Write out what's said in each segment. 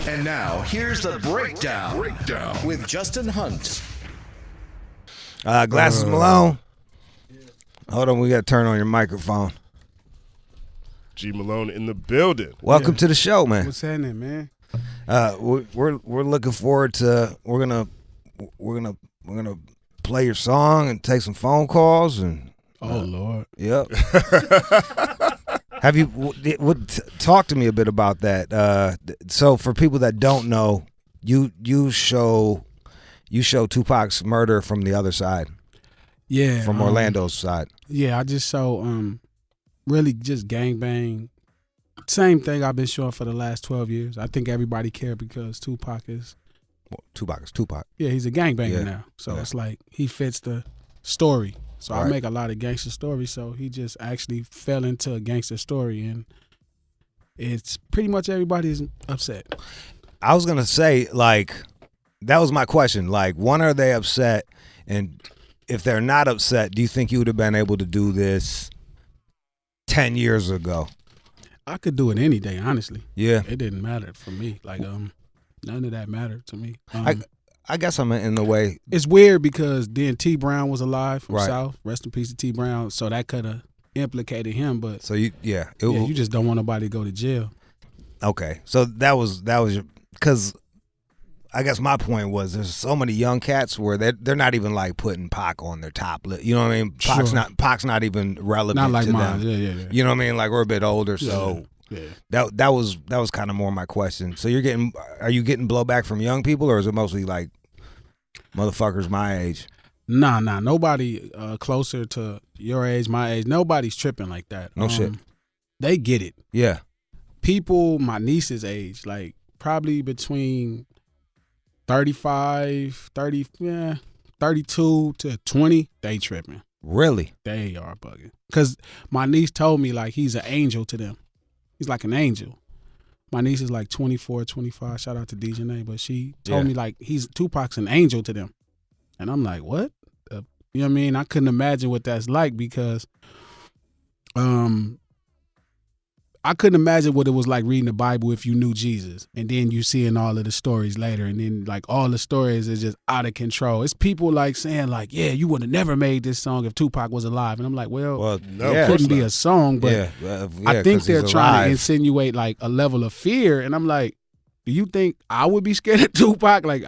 And now, here's the breakdown with Justin Hunt. Glasses Malone. Hold on, we got to turn on your microphone. G Malone in the building. Welcome to the show, man. What's happening, man? We're looking forward to we're gonna play your song and take some phone calls and. Oh Lord. Yep. Have you talk to me a bit about that? So for people that don't know, you show Tupac's murder from the other side. Yeah. From Orlando's side. Yeah, I just show really just gangbang. Same thing I've been showing for the last 12 years. I think everybody cared because Tupac is Tupac. Yeah, he's a gangbanger now. So it's like he fits the story. So I make a lot of gangster stories. So he just actually fell into a gangster story, and it's pretty much everybody's upset. I was gonna say, like, that was my question. Like, when are they upset? And if they're not upset, do you think you would have been able to do this 10 years ago? I could do it any day, honestly. Yeah. It didn't matter for me. Like, none of that mattered to me. I guess I'm in the way. It's weird because then T Brown was alive from Right. South. Rest in peace to T Brown. So that could have implicated him. But So you just don't want nobody to go to jail. Okay. So that was because I guess my point was there's so many young cats where they're not even like putting Pac on their top list. You know what I mean? Pac's not even relevant Not like to mine. them. Yeah. You know what I mean? Like we're a bit older, so Yeah. that was kind of more my question. So are you getting blowback from young people, or is it mostly like motherfuckers my age? Nah. Nobody closer to your age, my age. Nobody's tripping like that. No shit. They get it. Yeah. People my niece's age, like probably between 32 to 20, they tripping. Really? They are bugging. Because my niece told me, like, he's an angel to them. He's like an angel. My niece is like 24, 25. Shout out to DJ, but she told me, like, Tupac's an angel to them. And I'm like, what? You know what I mean? I couldn't imagine what that's like because I couldn't imagine what it was like reading the Bible if you knew Jesus. And then you seeing all of the stories later. And then, like, all the stories is just out of control. It's people, like, saying, like, yeah, you would have never made this song if Tupac was alive. And I'm like, well no, it couldn't be a song. But I think they're trying to insinuate, like, a level of fear. And I'm like, do you think I would be scared of Tupac? Like,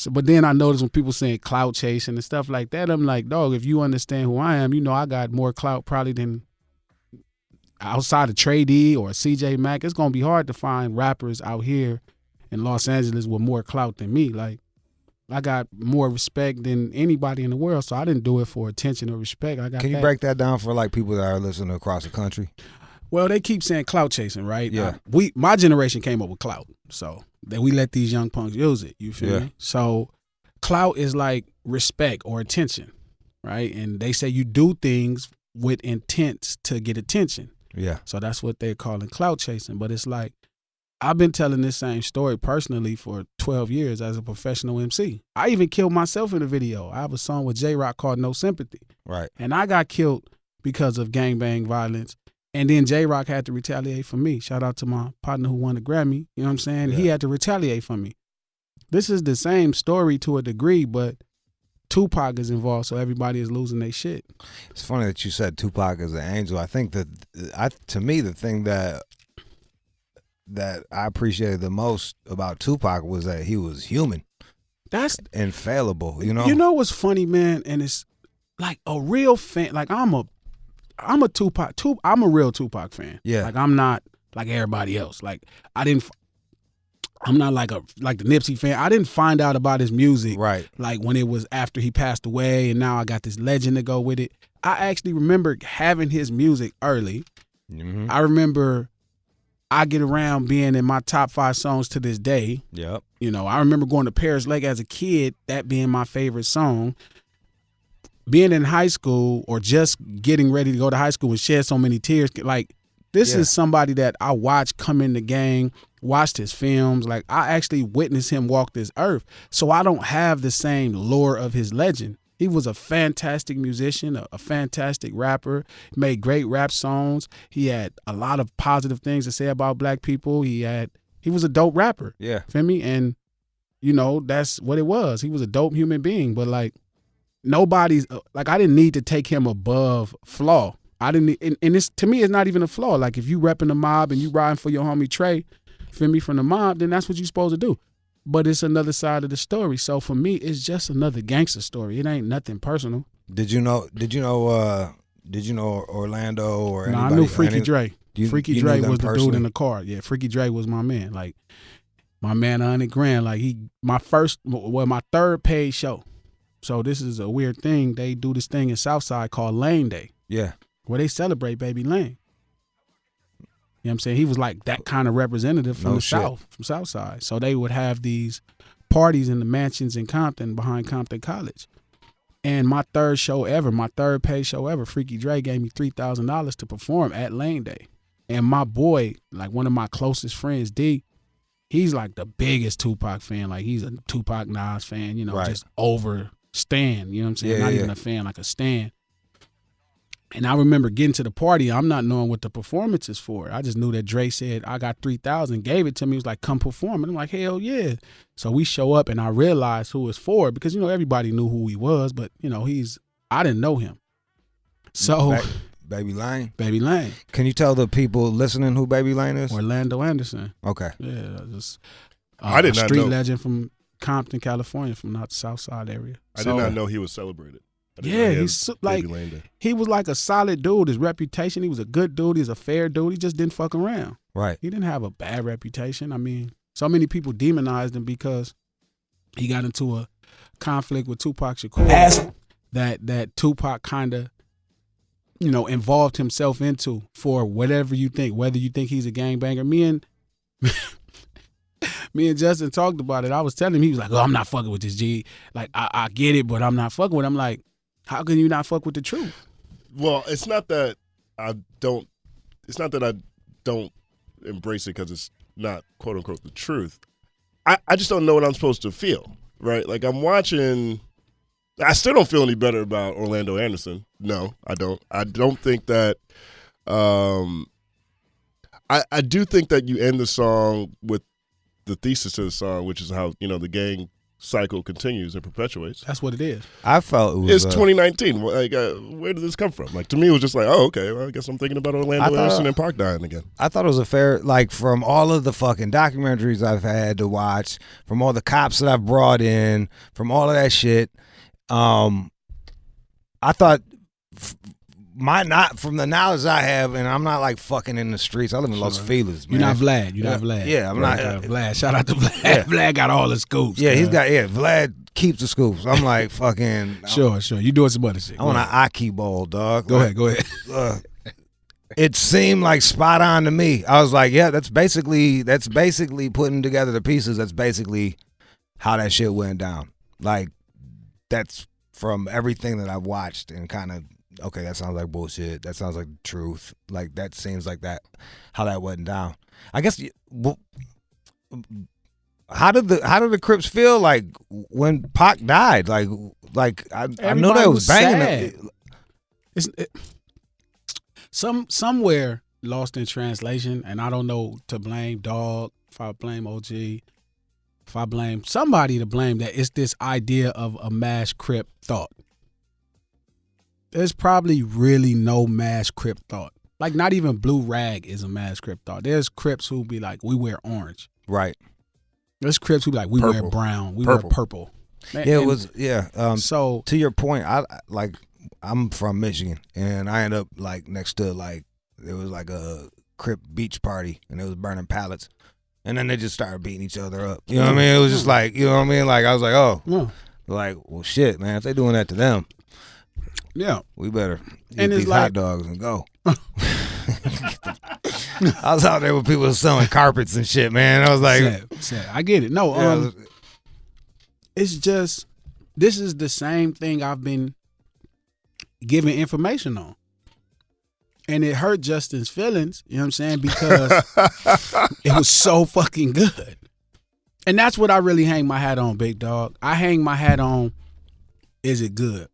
but then I noticed when people saying clout chasing and stuff like that, I'm like, dog, if you understand who I am, you know I got more clout probably than outside of Trey D or CJ Mack. It's gonna be hard to find rappers out here in Los Angeles with more clout than me. Like, I got more respect than anybody in the world, so I didn't do it for attention or respect. Can you break that down for like people that are listening across the country? Well, they keep saying clout chasing, right? Yeah. My generation came up with clout, so that we let these young punks use it. You feel me? So clout is like respect or attention, right? And they say you do things with intent to get attention. Yeah. So that's what they're calling clout chasing. But it's like, I've been telling this same story personally for 12 years as a professional MC. I even killed myself in a video. I have a song with J-Rock called No Sympathy. Right. And I got killed because of gangbang violence. And then J-Rock had to retaliate for me. Shout out to my partner who won the Grammy. You know what I'm saying? Yeah. He had to retaliate for me. This is the same story to a degree, but Tupac is involved, so everybody is losing their shit. It's funny that you said Tupac is an angel. I think that, to me, the thing that I appreciated the most about Tupac was that he was human. That's infallible, you know? You know what's funny, man? And it's like a real fan. Like, I'm a Tupac. I'm a real Tupac fan. Yeah. Like, I'm not like everybody else. Like, I'm not like the Nipsey fan. I didn't find out about his music right like when it was after he passed away, and now I got this legend to go with it. I actually remember having his music early. Mm-hmm. I remember I Get Around being in my top 5 songs to this day. Yep. You know, I remember going to Paris Lake as a kid, that being my favorite song. Being in high school or just getting ready to go to high school and shed so many tears, like, this is somebody that I watched come in the gang, watched his films. Like, I actually witnessed him walk this earth. So I don't have the same lore of his legend. He was a fantastic musician, a fantastic rapper, made great rap songs. He had a lot of positive things to say about black people. He had He was a dope rapper. Yeah. Feel me? And, that's what it was. He was a dope human being. But, like, nobody's, like, I didn't need to take him above Flaw. I didn't, and it's, to me, it's not even a flaw. Like, if you repping the mob and you riding for your homie Trey, feel me, from the mob, then that's what you're supposed to do. But it's another side of the story. So for me, it's just another gangster story. It ain't nothing personal. Did you know Orlando or anybody? I knew Freaky Dre. Freaky you Dre knew them was the personally? dude in the car. Yeah, Freaky Dre was my man. Like, my man, $100,000. Like, my third paid show. So this is a weird thing. They do this thing in Southside called Lane Day. Yeah. Where they celebrate Baby Lane. You know what I'm saying? He was like that kind of representative from South, from Southside. So they would have these parties in the mansions in Compton behind Compton College. And my third paid show ever, Freaky Dre gave me $3,000 to perform at Lane Day. And my boy, like one of my closest friends, D, he's like the biggest Tupac fan. Like he's a Tupac Nas fan, right. Just over stan, you know what I'm saying? Not even a fan, like a stan. And I remember getting to the party, I'm not knowing what the performance is for. I just knew that Dre said, I got 3,000, gave it to me. He was like, come perform. And I'm like, hell yeah. So we show up and I realized who it's for because, everybody knew who he was, but, I didn't know him. So. Baby Lane? Baby Lane. Can you tell the people listening who Baby Lane is? Orlando Anderson. Okay. Yeah, just I did not street know. legend from Compton, California, from not the South Side area. I did not know he was celebrated. Yeah, he's like, he was like a solid dude. His reputation, he was a good dude. He's a fair dude. He just didn't fuck around. Right. He didn't have a bad reputation. I mean, so many people demonized him because he got into a conflict with Tupac Shakur that Tupac kind of, involved himself into for whatever you think, whether you think he's a gangbanger. Me and Justin talked about it. I was telling him, he was like, oh, I'm not fucking with this G. Like, I get it, but I'm not fucking with it. I'm like, how can you not fuck with the truth? Well, it's not that I don't embrace it because it's not, quote unquote, the truth. I just don't know what I'm supposed to feel, right? Like, I'm watching, I still don't feel any better about Orlando Anderson. No, I don't. I don't think that, I do think that you end the song with the thesis to the song, which is how, the gang cycle continues and perpetuates. That's what it is. I felt it was... It's 2019. Like, where did this come from? Like, to me, it was just like, oh, okay, well, I guess I'm thinking about Orlando Anderson and Park dying again. I thought it was a fair, like, from all of the fucking documentaries I've had to watch, from all the cops that I've brought in, from all of that shit, I thought... from the knowledge I have, and I'm not like fucking in the streets. I live in Los Feliz, man. You're not Vlad. You're not Vlad. Yeah, I'm not. Vlad. Shout out to Vlad. Yeah. Vlad got all the scoops. Yeah, Vlad keeps the scoops. I'm like fucking. Sure. You doing some other shit. I want an Aki ball, dog. Go ahead. It seemed like spot on to me. I was like, yeah, that's basically putting together the pieces. That's basically how that shit went down. Like, that's from everything that I've watched and kind of. Okay, that sounds like bullshit. That sounds like the truth. Like, that seems like that, how that went down. I guess, how did the Crips feel like when Pac died? Like I know they was banging it. Somewhere lost in translation, and I don't know to blame Dog, if I blame OG, if I blame somebody to blame, that it's this idea of a mass Crip thought. There's probably really no mass Crip thought. Like, not even Blue Rag is a mass Crip thought. There's Crips who be like, we wear orange. Right. There's Crips who be like, we wear brown. We wear purple. So to your point, I'm from Michigan, and I ended up like next to there was like a Crip beach party, and it was burning pallets, and then they just started beating each other up. You know what I mean? It was just like, you know what I mean? Like, I was like, oh, like, well, shit, man, if they doing that to them. Yeah, we better eat and these hot dogs and go. I was out there with people selling carpets and shit, man. I was like, sad. I get it. No, it's just, this is the same thing I've been giving information on, and it hurt Justin's feelings. You know what I'm saying? Because it was so fucking good, and that's what I really hang my hat on, big dog. I hang my hat on, is it good?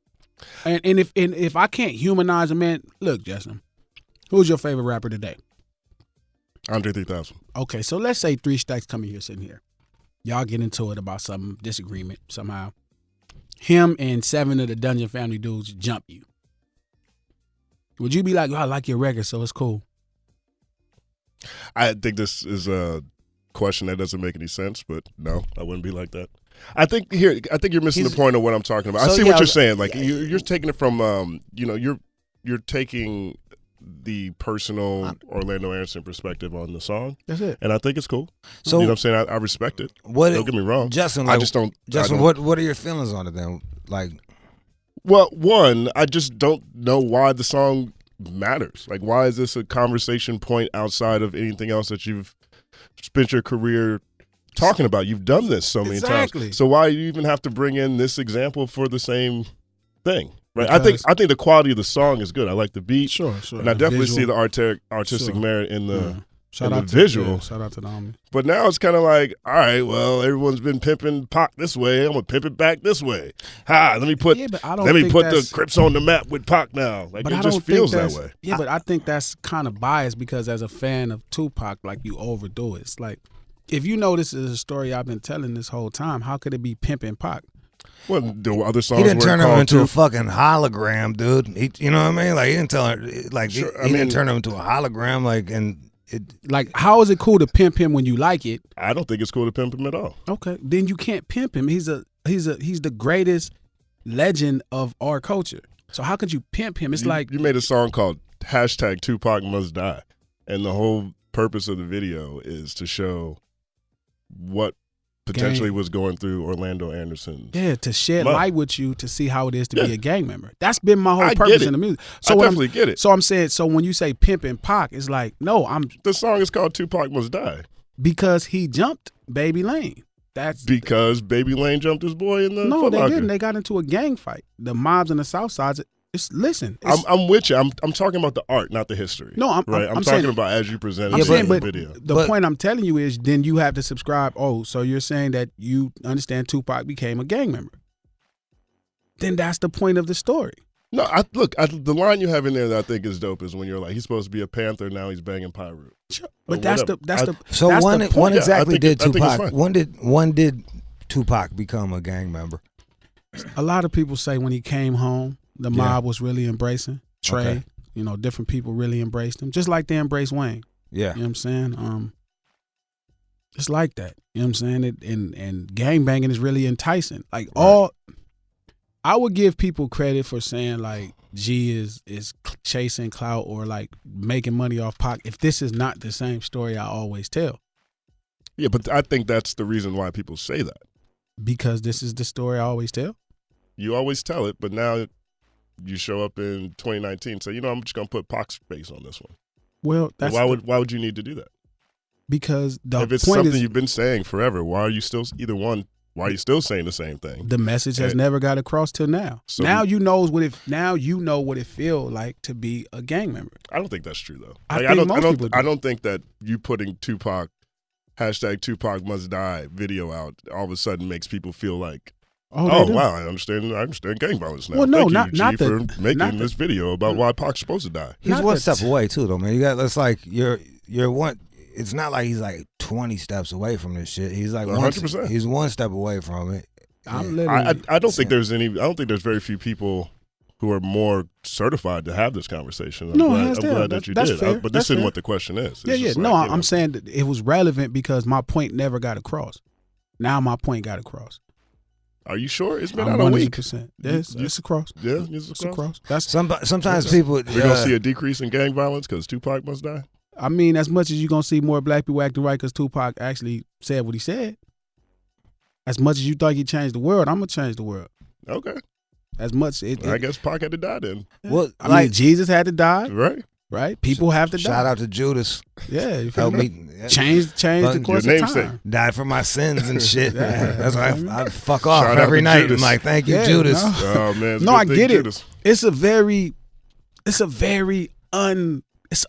And if I can't humanize a man, look, Justin, who's your favorite rapper today? Andre 3000. Okay, so let's say 3 Stacks coming here, sitting here. Y'all get into it about some disagreement somehow. Him and 7 of the Dungeon Family dudes jump you. Would you be like, I like your record, so it's cool? I think this is a question that doesn't make any sense, but no, I wouldn't be like that. I think you're missing the point of what I'm talking about. I see what you're saying. Like you're taking it from, you're taking the personal Orlando Anderson perspective on the song. That's it. And I think it's cool. So, you know what I'm saying? I respect it. Don't get me wrong. Justin, I just don't. Justin, what are your feelings on it then? Like, well, one, I just don't know why the song matters. Like, why is this a conversation point outside of anything else that you've spent your career talking about? You've done this so many times. So why do you even have to bring in this example for the same thing? Right. I think the quality of the song is good. I like the beat. Sure. And I definitely see the artistic merit in the visual. Shout out to the homie. But now it's kind of like, all right, well, everyone's been pimping Pac this way. I'm gonna pimp it back this way. Let me put the Crips on the map with Pac now. Like, it just feels that way. Yeah, but I think that's kind of biased because as a fan of Tupac, like, you overdo it. It's like, if you know this is a story I've been telling this whole time, how could it be pimping Pac? Well, there were other songs. He didn't turn him into a fucking hologram, dude. You know what I mean? Like, he didn't tell her. Like, he didn't turn him into a hologram. Like, like, how is it cool to pimp him when you like it? I don't think it's cool to pimp him at all. Okay, then you can't pimp him. He's the greatest legend of our culture. So how could you pimp him? It's like you made a song called #Tupac Must Die, and the whole purpose of the video is to show what potentially was going through Orlando Anderson. Yeah, to shed light with you to see how it is to be a gang member. That's been my whole purpose in the music. So I definitely get it. So I'm saying, so when you say pimping Pac, it's like, no, the song is called Tupac Must Die. Because he jumped Baby Lane. That's because Baby Lane jumped his boy in the No, Foot they Locker. didn't. They got into a gang fight. The mobs on the South Side. I'm with you. I'm talking about the art, not the history. No, I'm talking saying, about as you presented in the video. The point I'm telling you is, then you have to subscribe. Oh, so you're saying that you understand Tupac became a gang member? Then that's the point of the story. No, the line you have in there that I think is dope is when you're like, he's supposed to be a Panther, now he's banging Pyro. Sure. But that's the when exactly did Tupac? When did Tupac become a gang member? A lot of people say when he came home. The mob was really embracing Trey. Okay. Different people really embraced him, just like they embraced Wayne. Yeah, you know what I'm saying. It's like that. You know what I'm saying. And gang banging is really enticing. Like I would give people credit for saying like G is chasing clout or like making money off Pac. If this is not the same story I always tell. Yeah, but I think that's the reason why people say that. Because this is the story I always tell. You always tell it, but now. You show up in 2019 and say, I'm just going to put Pac's face on this one. Well, why would you need to do that? Because if it's something you've been saying forever, why are you still saying the same thing? The message has never got across till now. So now you know what it feels like to be a gang member. I don't think that's true though. I don't think that you putting Tupac #Tupac Must Die video out all of a sudden makes people feel like, oh wow! I understand gang violence now. Well, no, Thank you, not G, for making this video about why Pac's supposed to die. He's one step away too, though, man. You got that's like you're one. It's not like he's like 20 steps away from this shit. He's like 100%. He's one step away from it. I don't think there's very few people who are more certified to have this conversation. I'm glad that you did. Fair. But this isn't what the question is. I'm saying that it was relevant because my point never got across. Now my point got across. Are you sure? It's been out a week. Yes, it's across. Yeah, it's across. Sometimes people... We're going to see a decrease in gang violence because Tupac must die? I mean, as much as you're going to see more black people acting right because Tupac actually said what he said, as much as you thought he changed the world, I'm going to change the world. Okay. As much... I guess Pac had to die then. Well, I mean, Jesus had to die. Right. People have to die. Shout out to Judas. Yeah. You help me. Change the course of time. Died for my sins and shit. That's why I fuck off shout every night. Judas. I'm like, thank you, Judas. No. Oh, man. No, I get it. It's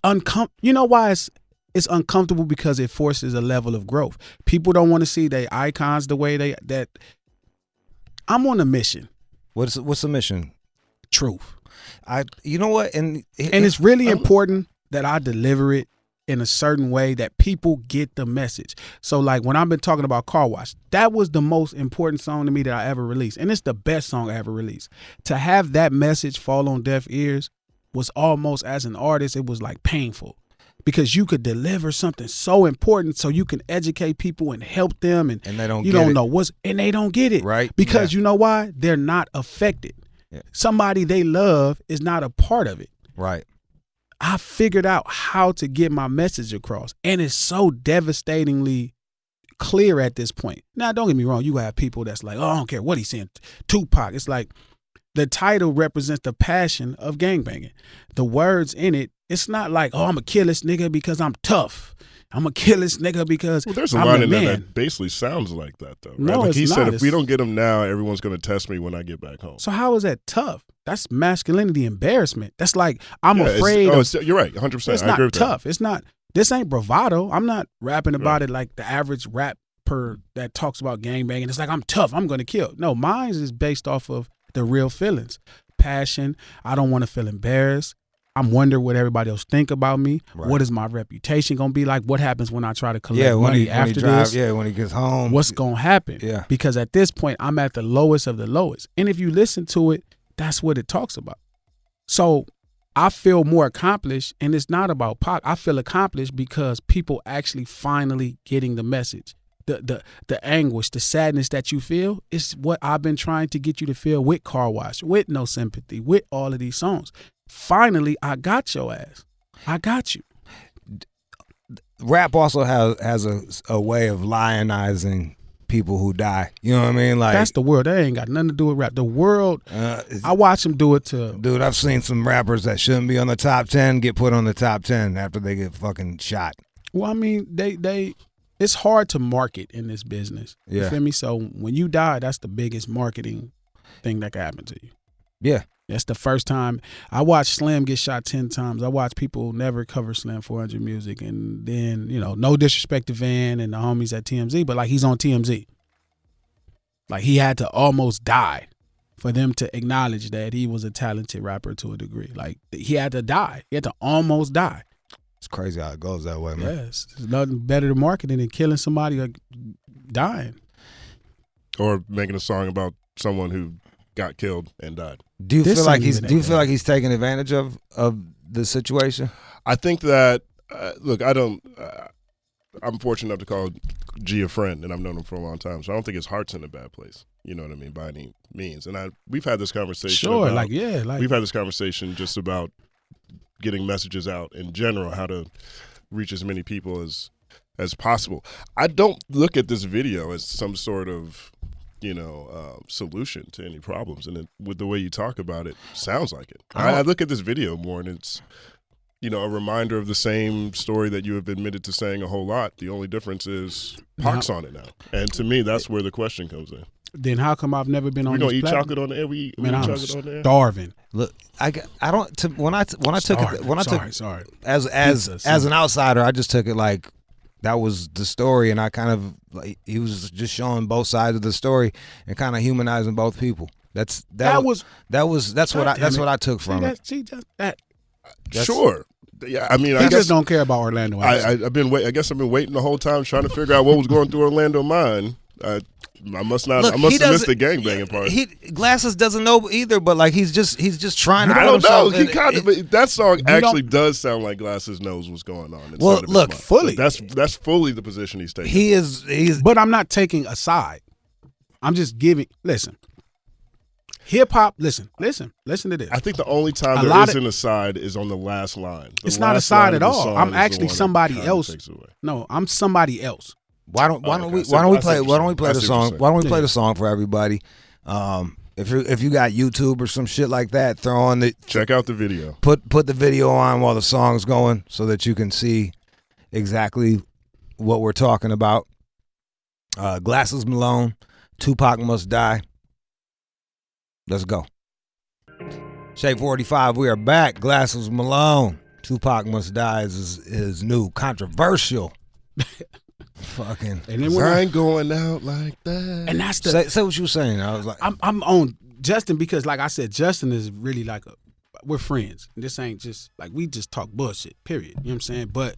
uncomfortable. You know why it's uncomfortable? Because it forces a level of growth. People don't want to see their icons the way that. I'm on a mission. What's the mission? Truth. You know what, and it's really important that I deliver it in a certain way that people get the message. So like when I've been talking about Car Wash, that was the most important song to me that I ever released. And it's the best song I ever released. To have that message fall on deaf ears was almost, as an artist, it was like painful. Because you could deliver something so important so you can educate people and help them, and they don't you get don't it. know what's, and they don't get it. Right. Because you know why? They're not affected. Yeah. Somebody they love is not a part of it. Right. I figured out how to get my message across, and it's so devastatingly clear at this point. Now, don't get me wrong. You have people that's like, oh, I don't care what he's saying. Tupac. It's like the title represents the passion of gangbanging. The words in it, it's not like, oh, I'm going to kill this nigga because I'm tough. I'm going to kill this nigga because there's a I'm line the in there man. that basically sounds like that, though. Right? No, like it's he not. said, if we don't get him now, everyone's going to test me when I get back home. So how is that tough? That's masculinity embarrassment. That's like, I'm afraid of. You're right, 100%. It's I agree not with tough. that. It's not. This ain't bravado. I'm not rapping about it like the average rapper that talks about gangbanging. It's like, I'm tough. I'm going to kill. No, mine is based off of the real feelings. Passion. I don't want to feel embarrassed. I'm wondering what everybody else think about me. Right. What is my reputation going to be like? What happens when I try to collect money after this? Yeah, when he gets home. What's going to happen? Yeah. Because at this point, I'm at the lowest of the lowest. And if you listen to it, that's what it talks about. So I feel more accomplished, and it's not about Pac. I feel accomplished because people actually finally getting the message. The anguish, the sadness that you feel is what I've been trying to get you to feel with Car Wash, with No Sympathy, with all of these songs. Finally, I got your ass. I got you. Rap also has a way of lionizing people who die. You know what I mean? Like, that's the world. That ain't got nothing to do with rap. The world, I watch them do it to. Dude, I've seen some rappers that shouldn't be on the top 10 get put on the top 10 after they get fucking shot. Well, I mean, they it's hard to market in this business. Yeah. You feel me? So when you die, that's the biggest marketing thing that can happen to you. Yeah. That's the first time. I watched Slim get shot 10 times. I watched people never cover Slim 400 Music. And then, no disrespect to Van and the homies at TMZ, but like, he's on TMZ. Like, he had to almost die for them to acknowledge that he was a talented rapper to a degree. Like, he had to die. He had to almost die. It's crazy how it goes that way, man. Yes. There's nothing better than marketing than killing somebody or dying. Or making a song about someone who got killed and died. Do you feel like he's taking advantage of the situation? I think that look, I'm fortunate enough to call G a friend, and I've known him for a long time, so I don't think his heart's in a bad place. You know what I mean, by any means. And we've had this conversation. Sure, we've had this conversation just about getting messages out in general, how to reach as many people as possible. I don't look at this video as some sort of solution to any problems, and with the way you talk about it, sounds like it. I look at this video more, and it's a reminder of the same story that you have admitted to saying a whole lot. The only difference is Pac's on it now, and to me, that's where the question comes in. Then how come I've never been on? We this gonna eat platform? chocolate on the air. We eat I'm chocolate on the air. Starving. Look, when I took Sorry. as an outsider, I just took it like that was the story, and I kind of like he was just showing both sides of the story and kind of humanizing both people. That's what I took from it. Sure. Yeah, I mean, I just don't care about Orlando. I've been waiting the whole time trying to figure out what was going through Orlando mind. I must have missed the gangbanging part. Glasses doesn't know either, but like he's just trying to. I don't know. He but that song actually does sound like Glasses knows what's going on. Well, look, fully. That's fully the position he's taking. He's. But I'm not taking a side. I'm just giving. Listen. Hip hop, listen to this. I think the only time there isn't a side is on the last line. It's not a side at all. I'm actually somebody else. No, I'm somebody else. Why don't we play the song? Why don't we play the song for everybody? If you got YouTube or some shit like that, throw on the check out the video. Put the video on while the song's going so that you can see exactly what we're talking about. Glasses Malone, Tupac Must Die. Let's go. Shape 45, we are back. Glasses Malone, Tupac Must Die is his new controversial fucking. And then I ain't going out like that. And that's the say what you were saying. I was like, I'm on Justin because, like I said, Justin is really like we're friends. This ain't just like we just talk bullshit. Period. You know what I'm saying? But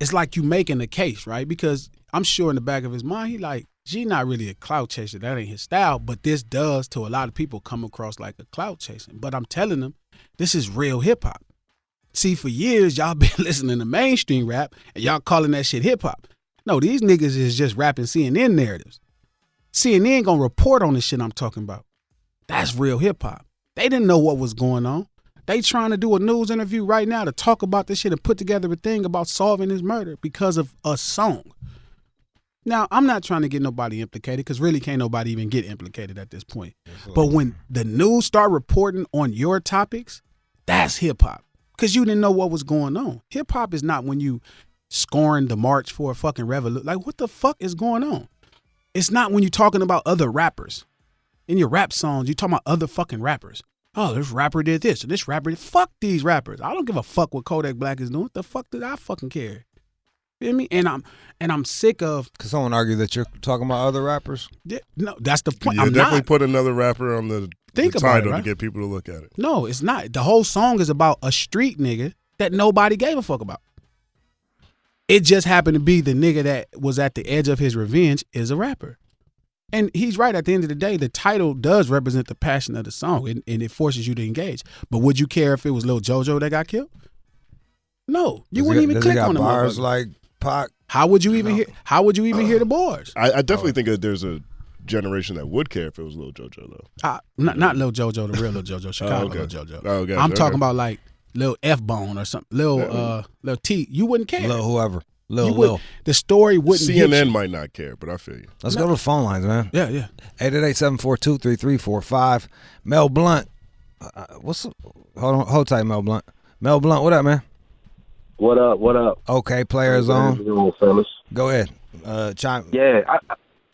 it's like you making a case, right? Because I'm sure in the back of his mind, he like, G not really a clout chaser. That ain't his style. But this does, to a lot of people, come across like a clout chasing. But I'm telling them, this is real hip hop. See, for years, y'all been listening to mainstream rap and y'all calling that shit hip hop. No, these niggas is just rapping CNN narratives. CNN gonna report on the shit I'm talking about. That's real hip hop. They didn't know what was going on. They trying to do a news interview right now to talk about this shit and put together a thing about solving his murder because of a song. Now, I'm not trying to get nobody implicated because really can't nobody even get implicated at this point. But when the news start reporting on your topics, that's hip hop. Because you didn't know what was going on. Hip hop is not when you scoring the march for a fucking revolution. Like, what the fuck is going on? It's not when you're talking about other rappers. In your rap songs, you talking about other fucking rappers. Oh, this rapper did this, and this rapper did. Fuck these rappers. I don't give a fuck what Kodak Black is doing. What the fuck did I fucking care? You feel me? And I'm sick of. Could someone argue that you're talking about other rappers? Yeah, no, that's the point. Yeah, I'm definitely not. put another rapper on the title right? to get people to look at it. No, it's not. The whole song is about a street nigga that nobody gave a fuck about. It just happened to be the nigga that was at the edge of his revenge is a rapper. And he's right. At the end of the day, the title does represent the passion of the song, and it forces you to engage. But would you care if it was Lil JoJo that got killed? No, you wouldn't even click on the bars like Pac. How would you even hear? How would you even hear the bars? I definitely think that there's a generation that would care if it was Lil JoJo though. Not Lil JoJo, the real Lil JoJo, Chicago Lil JoJo. Oh, okay. I'm talking about like Lil F-Bone or something, Lil T. You wouldn't care. Lil whoever. Lil. The story wouldn't hit you. CNN might not care, but I feel you. Let's go to the phone lines, man. Yeah. 888-742-3345. Mel Blunt. Hold tight, Mel Blunt. Mel Blunt, what up, man? What up? Okay, players on. Fellas. Go ahead. Chime. Yeah,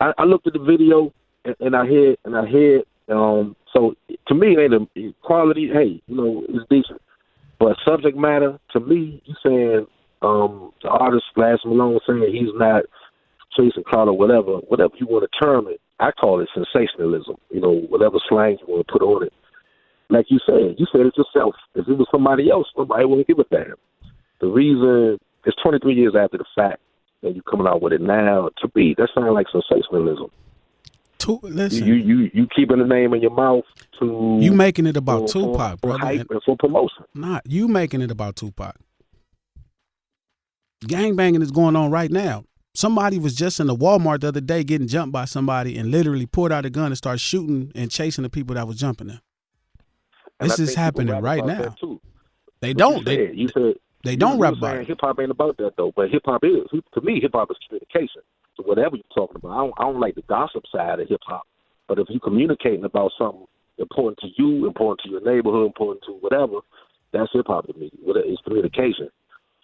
I looked at the video and I hear. So to me, the quality, hey, it's decent. But subject matter, to me, you saying the artist Malone saying he's not chasing clout or whatever you want to term it. I call it sensationalism. Whatever slang you want to put on it. Like you said it yourself. If it was somebody else, nobody wouldn't give a damn. The reason it's 23 years after the fact, and you coming out with it now. To me, that sounds like sensationalism. Listen, you keeping the name in your mouth to you making it about Tupac, for brother, hype and for promotion. Not you making it about Tupac. Gangbanging is going on right now. Somebody was just in the Walmart the other day getting jumped by somebody and literally pulled out a gun and started shooting and chasing the people that was jumping them. This is happening right now. They don't. They don't rap about it. Hip hop ain't about that though, but hip hop is. To me, hip hop is communication. So whatever you're talking about, I don't like the gossip side of hip hop. But if you're communicating about something important to you, important to your neighborhood, important to whatever, that's hip hop to me. It's communication.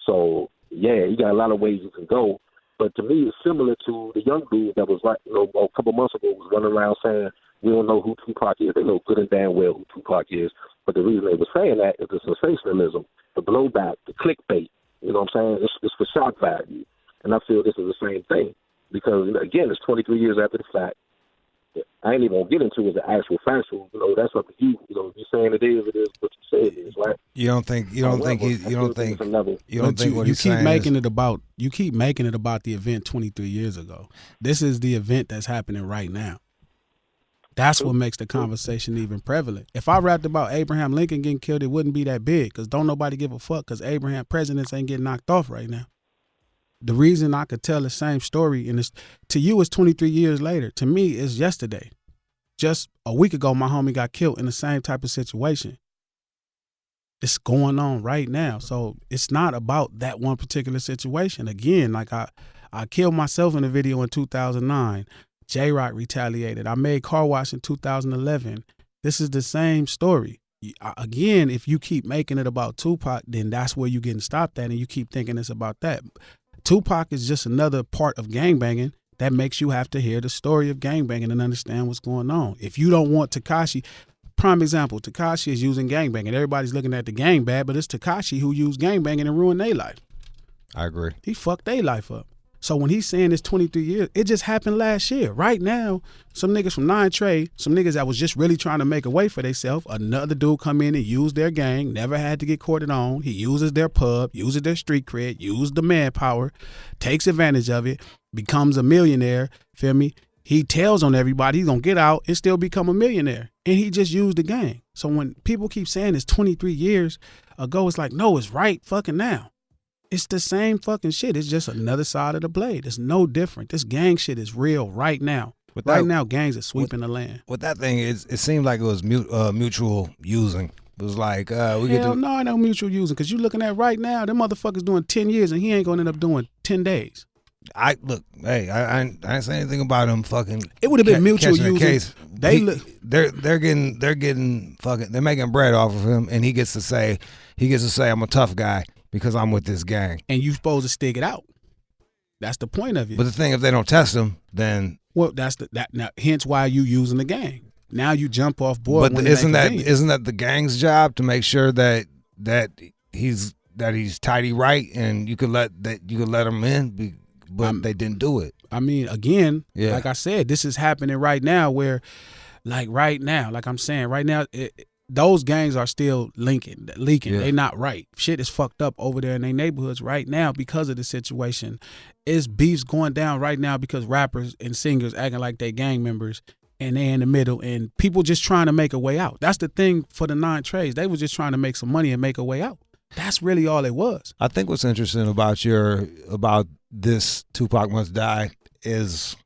So yeah, you got a lot of ways you can go. But to me, it's similar to the young dude that was like, a couple months ago was running around saying we don't know who Tupac is. They know good and damn well who Tupac is. But the reason they were saying that is the sensationalism, the blowback, the clickbait. You know what I'm saying? It's for shock value. And I feel this is the same thing. Because, again, it's 23 years after the fact. I ain't even going to get into it the actual factual. That's up to you. You're saying it is what you say it is, right? You don't think what he's saying you keep making it about the event 23 years ago. This is the event that's happening right now. That's what makes the conversation even prevalent. If I rapped about Abraham Lincoln getting killed, it wouldn't be that big because don't nobody give a fuck because presidents ain't getting knocked off right now. The reason I could tell the same story, and to you it's 23 years later. To me, it's yesterday. Just a week ago, my homie got killed in the same type of situation. It's going on right now. So it's not about that one particular situation. Again, like I killed myself in a video in 2009. J-Rock retaliated. I made Car Wash in 2011. This is the same story. Again, if you keep making it about Tupac, then that's where you're getting stopped at, and you keep thinking it's about that. Tupac is just another part of gangbanging that makes you have to hear the story of gangbanging and understand what's going on. If you don't want Tekashi, prime example, Tekashi is using gangbanging. Everybody's looking at the gang bad, but it's Tekashi who used gangbanging and ruined their life. I agree. He fucked their life up. So when he's saying it's 23 years, it just happened last year. Right now, some niggas from 9 Trey, some niggas that was just really trying to make a way for themselves, another dude come in and use their gang, never had to get courted on. He uses their pub, uses their street cred, uses the manpower, takes advantage of it, becomes a millionaire, feel me? He tells on everybody he's going to get out and still become a millionaire. And he just used the gang. So when people keep saying it's 23 years ago, it's like, no, it's right fucking now. It's the same fucking shit. It's just another side of the blade. It's no different. This gang shit is real right now. Right now, gangs are sweeping the land. With that thing, it seemed like it was mutual using. It was like, no, no mutual using. Because you looking at right now, them motherfuckers doing 10 years and he ain't going to end up doing 10 days. I ain't saying anything about him fucking. It would have been mutual using. They're getting fucking. They're making bread off of him, and he gets to say I'm a tough guy because I'm with this gang. And you supposed to stick it out. That's the point of it. But the thing, if they don't test him, then now. Hence why you using the gang. Now you jump off board. But isn't that the gang's job to make sure that he's tidy right, and you could let him in? But they didn't do it. I mean, again, like I said, this is happening right now where, like I'm saying, right now, those gangs are still leaking. Yeah. They not right. Shit is fucked up over there in their neighborhoods right now because of the situation. It's beefs going down right now because rappers and singers acting like they gang members and they in the middle and people just trying to make a way out. That's the thing for the 9 Treys. They was just trying to make some money and make a way out. That's really all it was. I think what's interesting about this Tupac Must Die is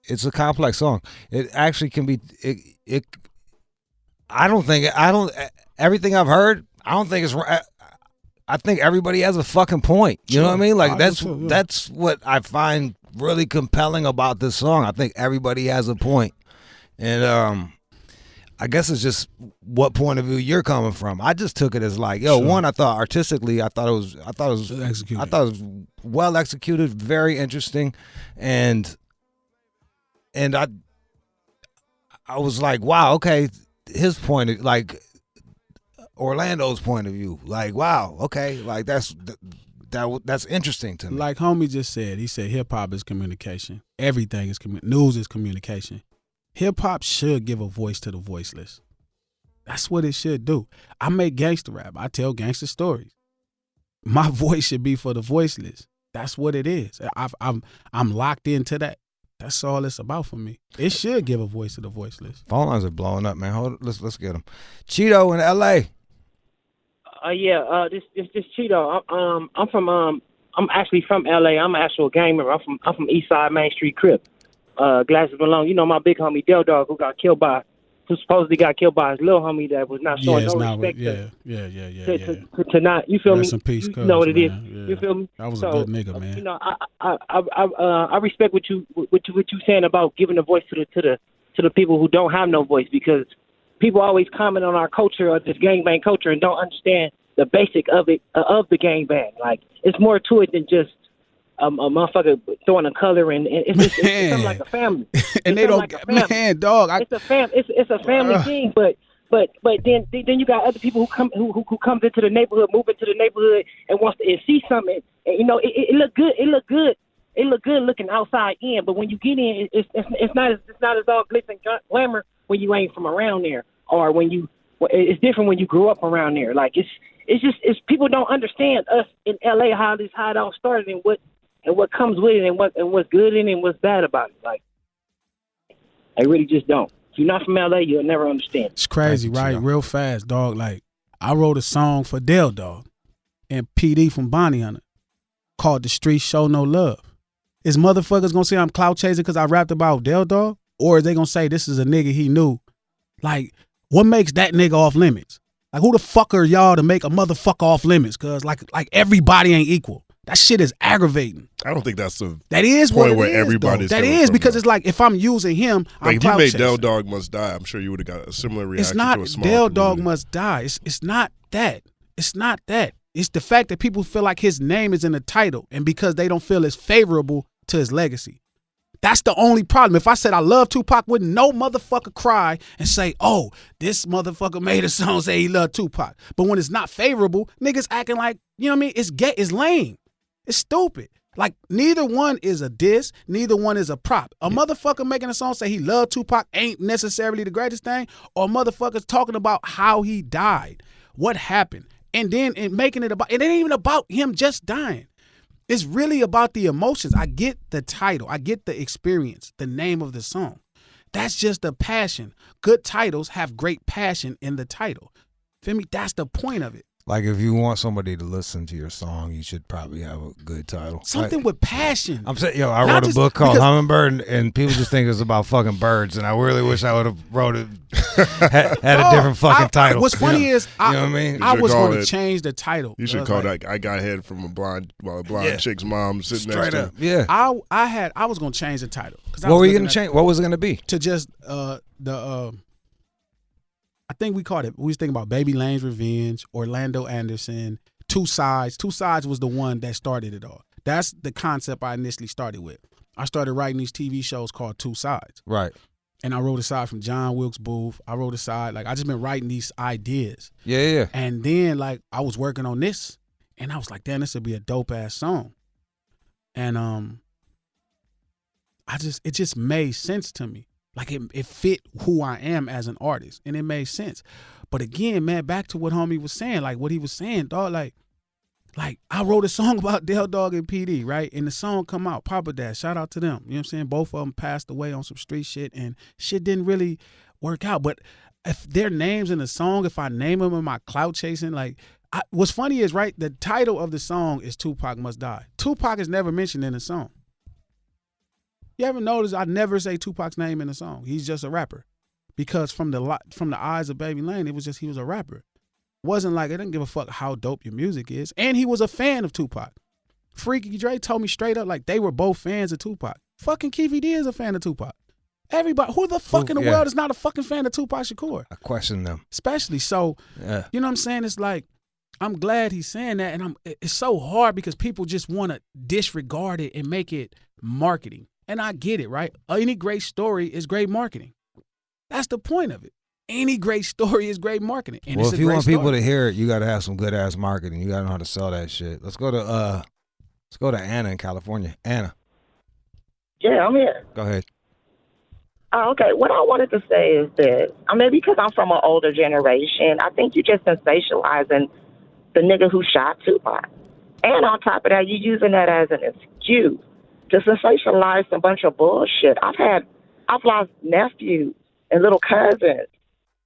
it's a complex song. It actually can be everything I've heard, I don't think it's right. I think everybody has a fucking point. You know what I mean? Like that's what I find really compelling about this song. I think everybody has a point. And I guess it's just what point of view you're coming from. I just took it as like, one, I thought artistically, I thought it was well executed, very interesting, and I was like, wow, okay, his point of, like Orlando's point of view, like, wow, okay, like that's interesting to me. Like homie just said, he said hip hop is communication. Everything is news is communication. Hip-hop should give a voice to the voiceless. That's what it should do. I make gangster rap. I tell gangster stories. My voice should be for the voiceless. That's what it is. I'm locked into that. That's all it's about for me. It should give a voice to the voiceless. Phone lines are blowing up, man. Hold, let's get them. Cheeto in L.A. This Cheeto. I'm actually from L.A. I'm an actual gang member. I'm from East Side Main Street Crip. Glasses Malone, you know my big homie Del Dog who supposedly got killed by his little homie that was not showing no respect. To not, you feel Rest me? In peace, you know what it is. Yeah. You feel me? That was a good nigga, man. You know, I respect what you saying about giving a voice to the people who don't have no voice, because people always comment on our culture or this gangbang culture and don't understand the basic of it of the gangbang. Like it's more to it than just a motherfucker throwing a color and it's something like a family. And they don't, like man, dog. It's a family thing, but then you got other people who comes into the neighborhood, move into the neighborhood and wants to see something. And you know, it look good. It look good looking outside in, but when you get in, it's not as all glitz and glamour when you ain't from around there, or it's different when you grew up around there. Like it's people don't understand us in LA how it all started and what comes with it and what's good in it and what's bad about it. Like, I really just don't. If you're not from LA, you'll never understand. It's crazy, right? Real fast, dog. Like, I wrote a song for Del Dog and PD from Bounty Hunter called The Streets Show No Love. Is motherfuckers gonna say I'm clout chasing because I rapped about Del Dog? Or is they gonna say this is a nigga he knew? Like, what makes that nigga off limits? Like, who the fuck are y'all to make a motherfucker off limits? Cause like everybody ain't equal. That shit is aggravating. I don't think that's the that is point what where is, everybody's that is because it's like if I'm using him, like I'm if you made chasing. Del Dog Must Die, I'm sure you would have got a similar reaction. It's not to a small Del community. Dog Must Die. It's not that. It's not that. It's the fact that people feel like his name is in the title, and because they don't feel it's favorable to his legacy. That's the only problem. If I said I love Tupac, wouldn't no motherfucker cry and say, oh, this motherfucker made a song say he loved Tupac. But when it's not favorable, niggas acting like, you know what I mean? It's lame. It's stupid. Like, neither one is a diss, neither one is a prop. A motherfucker making a song say he loved Tupac ain't necessarily the greatest thing, or a motherfucker's talking about how he died, what happened, and then making it about, it ain't even about him just dying. It's really about the emotions. I get the title, I get the experience, the name of the song. That's just the passion. Good titles have great passion in the title. Feel me? That's the point of it. Like, if you want somebody to listen to your song, you should probably have a good title. Something with passion. I'm saying, I wrote a book called Hummingbird, and people just think it's about fucking birds, and I really wish I would have wrote it, had a different fucking title. What's funny is, you know what I mean? I was going to change the title. You should call that "I Got Head from a Blind Chick's Mom" sitting Straight next up, to him. yeah. I was going to change the title. What were you going to change? What was it going to be? To just I think we was thinking about Baby Lane's Revenge, Orlando Anderson, Two Sides. Two Sides was the one that started it all. That's the concept I initially started with. I started writing these TV shows called Two Sides. Right. And I wrote a side from John Wilkes Booth. I wrote a side, like, I just been writing these ideas. Yeah. And then, like, I was working on this, and I was like, damn, this would be a dope-ass song. And it just made sense to me. Like, it fit who I am as an artist, and it made sense. But again, man, back to what homie was saying, like what he was saying, dog, like I wrote a song about Del Dog and PD, right? And the song come out, Papa Dad, shout out to them. You know what I'm saying? Both of them passed away on some street shit, and shit didn't really work out. But if their names in the song, if I name them in my clout chasing, like, what's funny is, right, the title of the song is Tupac Must Die. Tupac is never mentioned in the song. You ever notice I never say Tupac's name in the song? He's just a rapper. Because from the eyes of Baby Lane, it was just he was a rapper. Wasn't like, it didn't give a fuck how dope your music is. And he was a fan of Tupac. Freaky Dre told me straight up, like, they were both fans of Tupac. Fucking Keefy D is a fan of Tupac. Everybody, who the fuck in the world is not a fucking fan of Tupac Shakur? I question them. Especially, so, you know what I'm saying? It's like, I'm glad he's saying that, and it's so hard because people just want to disregard it and make it marketing. And I get it, right? Any great story is great marketing. That's the point of it. Any great story is great marketing. And well, it's if you want people story. to hear it, you got to have some good ass marketing. You got to know how to sell that shit. Let's go to Anna in California. Anna. Yeah, I'm here. Go ahead. Oh, okay. What I wanted to say is that, I mean, because I'm from an older generation, I think you're just sensationalizing the nigga who shot Tupac. And on top of that, you're using that as an excuse to sensationalize a bunch of bullshit. I've lost nephews and little cousins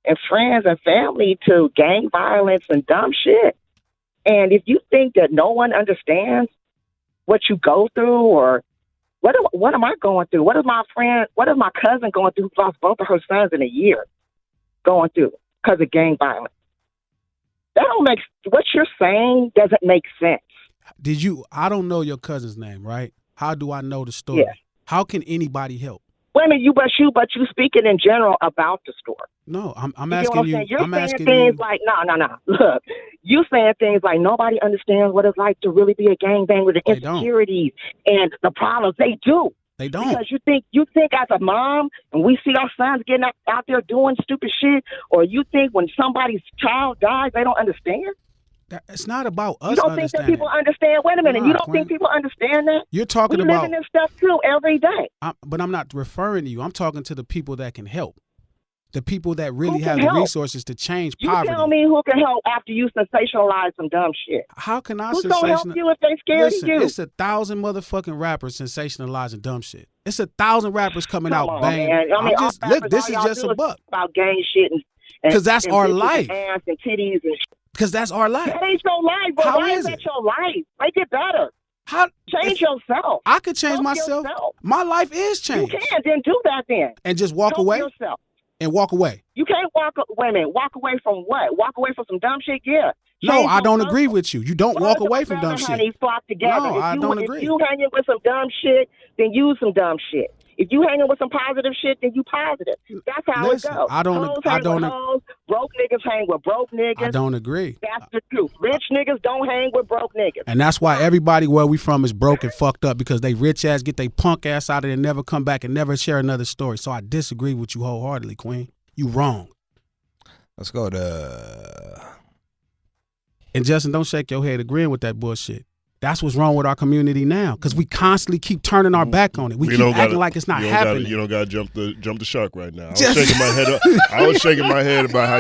and friends and family to gang violence and dumb shit. And if you think that no one understands what you go through, or what am I going through? What is my cousin going through who lost both of her sons in a year going through because of gang violence? What you're saying doesn't make sense. I don't know your cousin's name, right? How do I know the story? Yeah. How can anybody help? Wait a minute, but you speaking in general about the story. No, I'm asking you. You're I'm saying asking things you. like, no. Look, you saying things like nobody understands what it's like to really be a gangbanger with the insecurities and the problems. They do. They don't. Because you think as a mom, and we see our sons getting out there doing stupid shit, or you think when somebody's child dies, they don't understand? It's not about us. You don't think that people understand? Wait a minute. You don't think people understand that? You're talking we about living this stuff too every day. But I'm not referring to you. I'm talking to the people that can help. The people that really have the resources to change poverty. You tell me who can help after you sensationalize some dumb shit. How can I Who's gonna help you if they scared of you? It's 1,000 motherfucking rappers sensationalizing dumb shit. It's 1,000 rappers coming out banging. This is just a buck. About gang shit and because that's our life. And ass and titties and because that's our life. That ain't your life, but why is that your life? Make it better. Change yourself. I could change myself. My life is changed. You can, then do that then. And just walk away? Yourself. And walk away. You can't walk away from what? Walk away from some dumb shit? Yeah. No, I don't agree with you. You don't walk away from dumb shit. Flock together. No, I don't agree. If you hanging with some dumb shit, then use some dumb shit. If you hanging with some positive shit, then you positive. That's how it goes. I don't hoes, broke niggas hang with broke niggas. I don't agree. That's the truth. Rich niggas don't hang with broke niggas. And that's why everybody where we from is broke and fucked up, because they rich ass get they punk ass out of there and never come back and never share another story. So I disagree with you wholeheartedly, Queen. You wrong. Let's go to... And Justin, don't shake your head agreeing with that bullshit. That's what's wrong with our community now, because we constantly keep turning our back on it. We keep acting like it's not happening. You don't got to jump the shark right now. I was shaking my head about how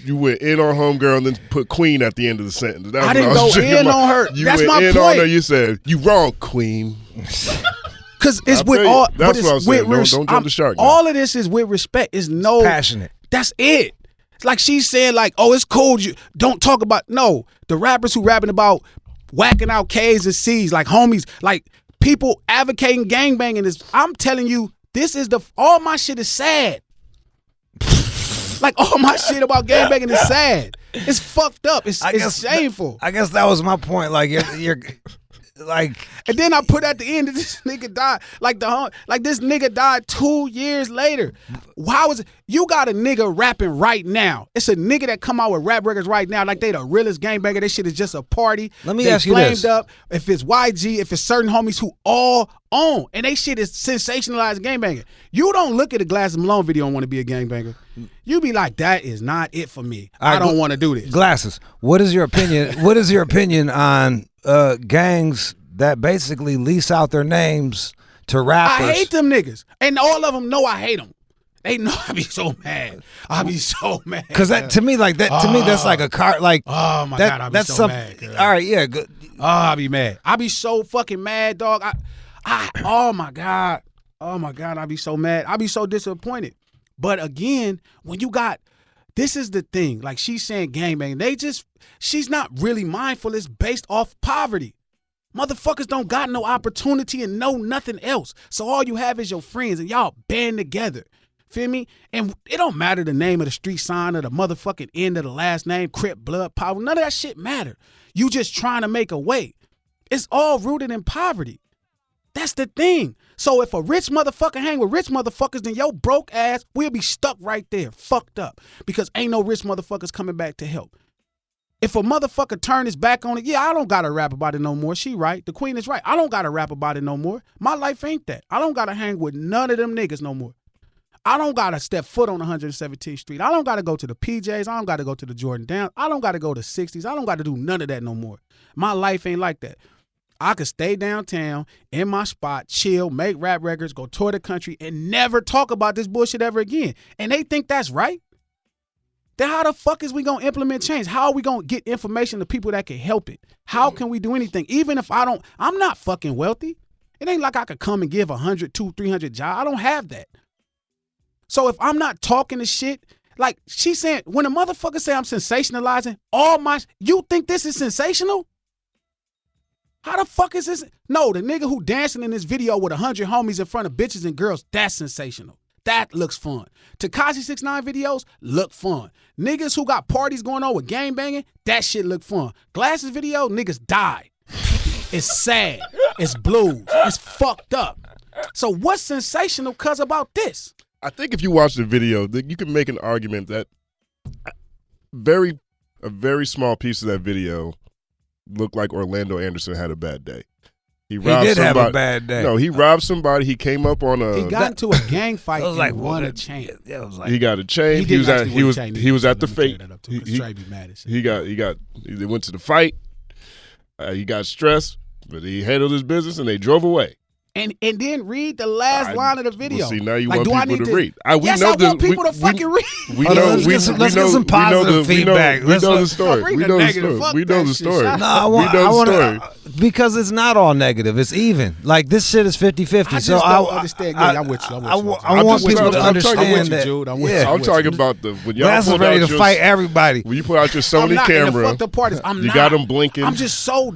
you went in on homegirl and then put queen at the end of the sentence. I didn't go in on her. That's my point. On her, you said you wrong, queen. Because it's with all. That's what I was saying. Don't jump the shark. All of this is with respect. It's no passionate. That's it. Like she's saying, like, oh, it's cool. You don't talk about the rappers who rapping about whacking out K's and C's, like homies, like people advocating gangbanging is. I'm telling you, this is all my shit is sad. Like all my shit about gangbanging is sad. It's fucked up. It's shameful. I guess that was my point. Like you're like, and then I put at the end that this nigga died. Like this nigga died 2 years later. How is it? You got a nigga rapping right now. It's a nigga that come out with rap records right now like they the realest gangbanger. This shit is just a party. Let me ask you this. Up. If it's YG, if it's certain homies who all own, and they shit is sensationalized gangbanger. You don't look at a Glasses Malone video and want to be a gangbanger. You be like, that is not it for me. I don't want to do this. Glasses, what is your opinion? What is your opinion on gangs that basically lease out their names to rappers? I hate them niggas, and all of them know I hate them. They know I be so mad. I be so mad. Because to me, that's like a car. Like, oh my God, I be so mad. Girl. All right, yeah, good. Oh, I be mad. I be so fucking mad, dog. Oh my God, I be so mad. I be so disappointed. But again, when you got, this is the thing. Like she's saying gangbang. She's not really mindful. It's based off poverty. Motherfuckers don't got no opportunity and know nothing else. So all you have is your friends and y'all band together. Feel me? And it don't matter the name of the street sign or the motherfucking end of the last name, Crip, Blood, Power. None of that shit matter. You just trying to make a way. It's all rooted in poverty. That's the thing. So if a rich motherfucker hang with rich motherfuckers, then your broke ass will be stuck right there, fucked up. Because ain't no rich motherfuckers coming back to help. If a motherfucker turn his back on it, yeah, I don't gotta rap about it no more. She right. The queen is right. I don't gotta rap about it no more. My life ain't that. I don't gotta hang with none of them niggas no more. I don't gotta step foot on 117th Street. I don't gotta go to the PJs. I don't gotta go to the Jordan Downs. I don't gotta go to 60s. I don't gotta do none of that no more. My life ain't like that. I could stay downtown in my spot, chill, make rap records, go tour the country, and never talk about this bullshit ever again. And they think that's right? Then how the fuck is we gonna implement change? How are we gonna get information to people that can help it? How can we do anything? Even if I'm not fucking wealthy. It ain't like I could come and give 100, 200, 300 jobs. I don't have that. So if I'm not talking the shit, like she's saying, when a motherfucker say I'm sensationalizing you think this is sensational? How the fuck is this? No, the nigga who dancing in this video with 100 homies in front of bitches and girls, that's sensational. That looks fun. Tekashi 6ix9ine videos look fun. Niggas who got parties going on with gangbanging, that shit look fun. Glasses video, niggas die. It's sad. It's blues. It's fucked up. So what's sensational cuz about this? I think if you watch the video, you can make an argument that a very small piece of that video looked like Orlando Anderson had a bad day. He did have a bad day. No, he robbed somebody. He came up on He got into a gang fight and won a chain. He got a chain. He was at the fake. They went to the fight. He got stressed, but he handled his business and they drove away. And then read the last line of the video. Well, see, now you want people to read. I want people to fucking read. Let's get some positive feedback. We know the story. We know the story. No, I want to, because it's not all negative. It's even. Like, this shit is 50-50. So I understand. I'm with you. I want people to understand that. I'm talking about when y'all pulled ready to fight everybody. When you put out your Sony camera, you got them blinking. I'm just so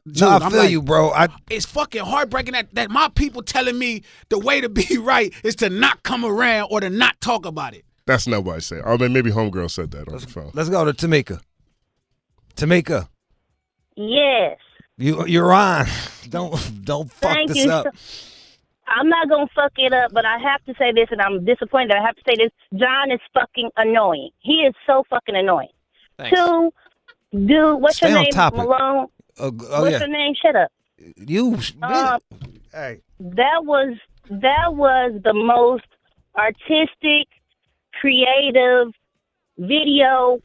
No, I feel you, bro. It's fucking heartbreaking that my people telling me the way to be right is to not come around or to not talk about it. That's not what I said. I mean, maybe homegirl said that on the phone. Let's go to Tamika. Tamika. Yes. You're on. Don't fuck this up. I'm not gonna fuck it up, but I have to say this, and I'm disappointed that I have to say this. John is fucking annoying. He is so fucking annoying. Thanks. Dude, what's your name, Malone? What's your name? Shut up. Hey. That was the most artistic, creative video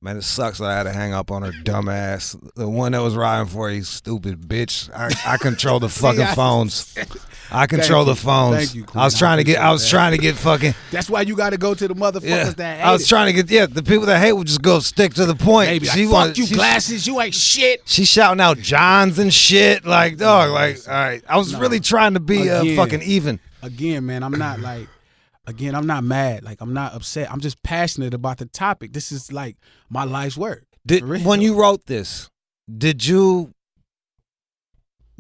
Man, it sucks that I had to hang up on her dumb ass. The one that was riding for you, stupid bitch. I control the fucking phones. I control the phones. Thank you, Queen. I was trying to get fucking. That's why you got to go to the motherfuckers that hate. I was trying to get the people that hate would just go stick to the point. Baby, fuck you, glasses. You ain't shit. She's shouting out Johns and shit. Like, dog, like, all right. I was really trying to be fucking even. Again, man, I'm not like. Again, I'm not mad. Like, I'm not upset. I'm just passionate about the topic. This is like my life's work. When you wrote this, did you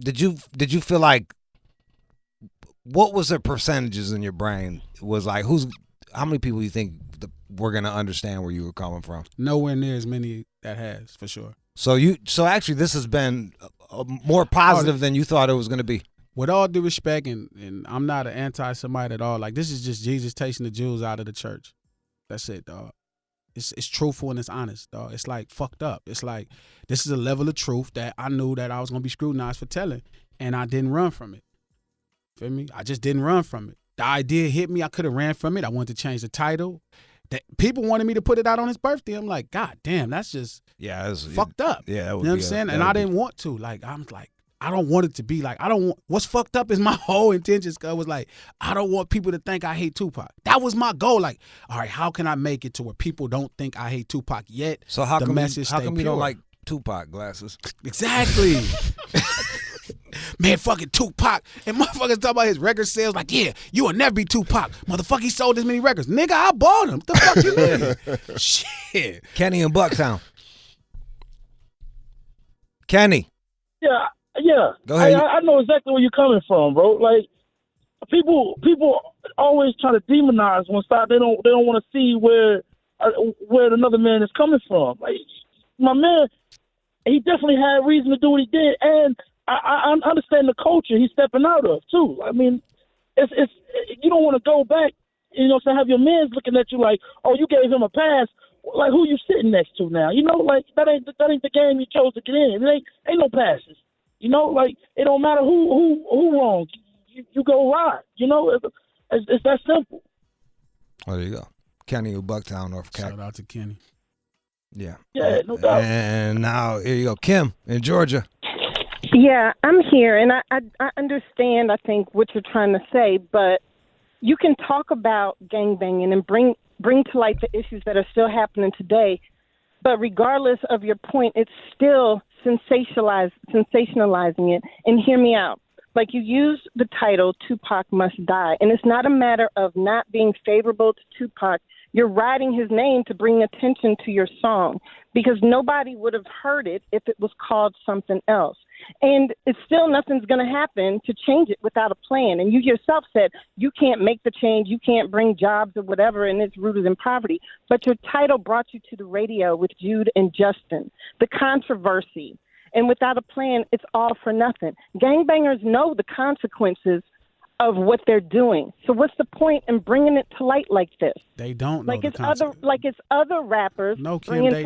feel like, what was the percentages in your brain? It was like, how many people you think were gonna understand where you were coming from? Nowhere near as many that has, for sure. So actually this has been more positive than you thought it was gonna be. With all due respect, and I'm not an anti-Semite at all. Like, this is just Jesus chasing the Jews out of the church. That's it, dog. It's truthful and it's honest, dog. It's like fucked up. It's like, this is a level of truth that I knew that I was gonna be scrutinized for telling, and I didn't run from it. Feel me? I just didn't run from it. The idea hit me. I could have ran from it. I wanted to change the title. That people wanted me to put it out on his birthday. I'm like, God damn, that's just fucked up. Yeah, you know what I'm saying? And I didn't want to. Like, I'm like, I don't want it to be like, what's fucked up is my whole intentions was like, I don't want people to think I hate Tupac. That was my goal. Like, all right, how can I make it to where people don't think I hate Tupac yet? So how come you don't like Tupac glasses? Exactly. Man, fucking Tupac. And motherfuckers talk about his record sales like, yeah, you will never be Tupac. Motherfucker, he sold this many records. Nigga, I bought him. What the fuck you mean? Shit. Kenny in Bucktown. Kenny. Yeah. Go ahead. I know exactly where you're coming from, bro. Like, people always try to demonize one side. They don't want to see where another man is coming from. Like, my man, he definitely had reason to do what he did, and I understand the culture he's stepping out of too. I mean, it's you don't want to go back, you know, to have your man's looking at you like, oh, you gave him a pass. Like, who you sitting next to now? You know, like that ain't the game you chose to get in. It ain't no passes. You know, like, it don't matter who wrong. You go ride. You know, it's that simple. Oh, there you go. Kenny of Bucktown, North Carolina. Shout out to Kenny. Yeah. Yeah, no doubt. And now here you go, Kim in Georgia. Yeah, I'm here, and I understand, I think, what you're trying to say, but you can talk about gangbanging and bring to light the issues that are still happening today, but regardless of your point, it's still sensationalizing it. And hear me out. Like, you used the title, Tupac Must Die, and it's not a matter of not being favorable to Tupac. You're writing his name to bring attention to your song, because nobody would have heard it if it was called something else. And it's still, nothing's going to happen to change it without a plan. And you yourself said you can't make the change, you can't bring jobs or whatever, and it's rooted in poverty. But your title brought you to the radio with Jude and Justin, the controversy. And without a plan, it's all for nothing. Gangbangers know the consequences of what they're doing. So what's the point in bringing it to light like this? They don't know like it's other rappers. No, Kim, they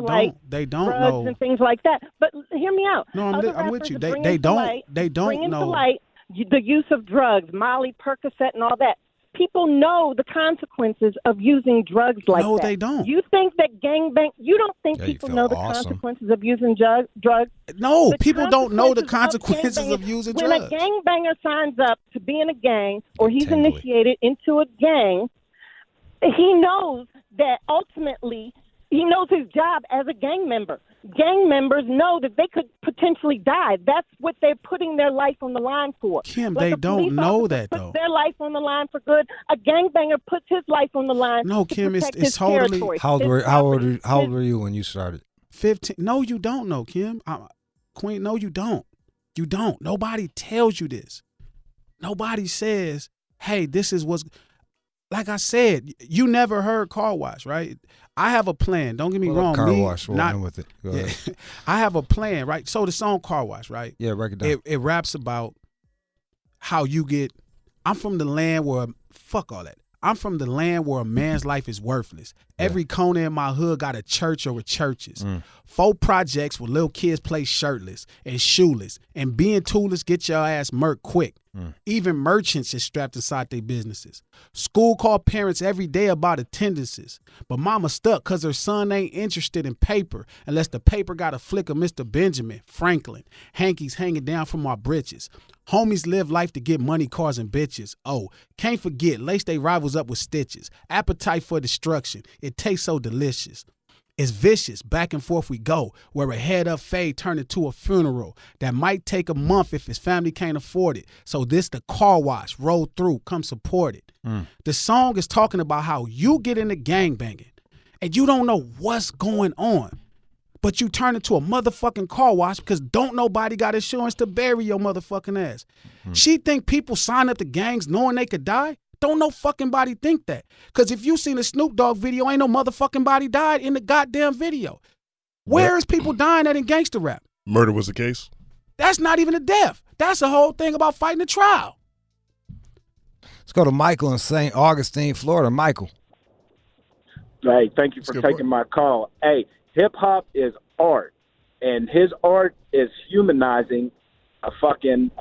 don't drugs know and things like that. But hear me out. No, I'm with you. They bring don't know to light the use of drugs, Molly, Percocet, and all that. People know the consequences of using drugs like that. No, they don't. You think that you don't think people know the consequences of using drugs? No, people don't know the consequences of using drugs. When a gangbanger signs up to be in a gang, or he's initiated into a gang, he knows that ultimately he knows his job as a gang member. Gang members know that they could potentially die. That's what they're putting their life on the line for. Kim, they don't know that, though. Their life on the line for good. A gangbanger puts his life on the line. No, Kim, it's totally. How old were you when you started? 15. No, you don't know, Kim. Queen, no, you don't. You don't. Nobody tells you this. Nobody says, hey, this is what's. Like I said, you never heard Car Wash, right? I have a plan. Don't get me wrong. Car Wash, not with it. Go ahead. I have a plan, right? So the song Car Wash, right? Yeah, break it down. It raps about how you get. I'm from the land where fuck all that. I'm from the land where a man's life is worthless. Every corner in my hood got a church or churches. 4 projects where little kids play shirtless and shoeless, and being toolless get your ass murked quick. Even merchants is strapped inside their businesses. School call parents every day about attendances. But mama stuck because her son ain't interested in paper unless the paper got a flick of Mr. Benjamin Franklin. Hankies hanging down from our britches. Homies live life to get money, cars, and bitches. Oh, can't forget, lace they rivals up with stitches. Appetite for destruction. It tastes so delicious. It's vicious, back and forth we go, where a head up fade turned into a funeral that might take a month if his family can't afford it. So this the car wash, roll through, come support it. The song is talking about how you get into gangbanging and you don't know what's going on, but you turn into a motherfucking car wash because don't nobody got insurance to bury your motherfucking ass. She think people sign up to gangs knowing they could die? Don't no fucking body think that. Because if you seen a Snoop Dogg video, ain't no motherfucking body died in the goddamn video. Where is people dying at in gangster rap? Murder was the case? That's not even a death. That's the whole thing about fighting a trial. Let's go to Michael in St. Augustine, Florida. Michael. Hey, thank you for taking my call. Hey, hip-hop is art, and his art is humanizing a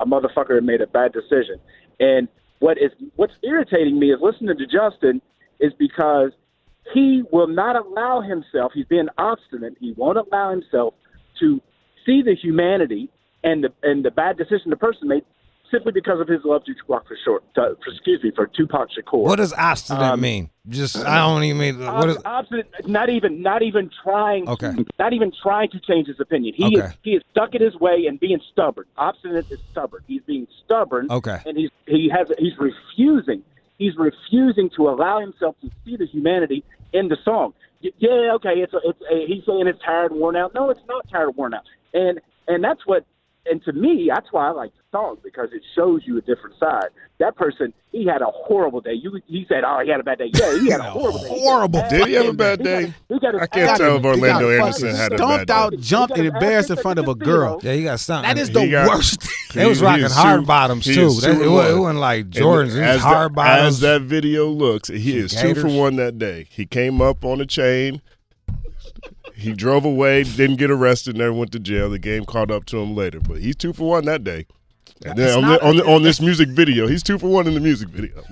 motherfucker that made a bad decision. And what's irritating me is listening to Justin is because he will not allow himself, he's being obstinate, he won't allow himself to see the humanity and the bad decision the person made simply because of his love to Tupac for Tupac Shakur. What does obstinate mean? I don't even mean what is obstinate. Not even trying. Okay. Not even trying to change his opinion. He is stuck in his way and being stubborn. Obstinate is stubborn. He's being stubborn. Okay. And he's refusing. He's refusing to allow himself to see the humanity in the song. Yeah. Okay. He's saying it's tired and worn out. No, it's not tired and worn out. And that's what. And to me, that's why I like the song, because it shows you a different side. That person, he had a horrible day. He said, oh, he had a bad day. Yeah, he had a horrible day. Horrible. Did he have a bad day? I can't tell if Orlando Anderson had a bad day. Stomped out, jumped, and embarrassed in front of a girl. Yeah, he got stumped. That is the worst. They was rocking hard bottoms, too. It wasn't like Jordans. It was hard bottoms. As that video looks, he is 2 for 1 that day. He came up on a chain. He drove away, didn't get arrested, never went to jail. The game caught up to him later. But he's 2 for 1 that day. And then on this music video, he's 2 for 1 in the music video.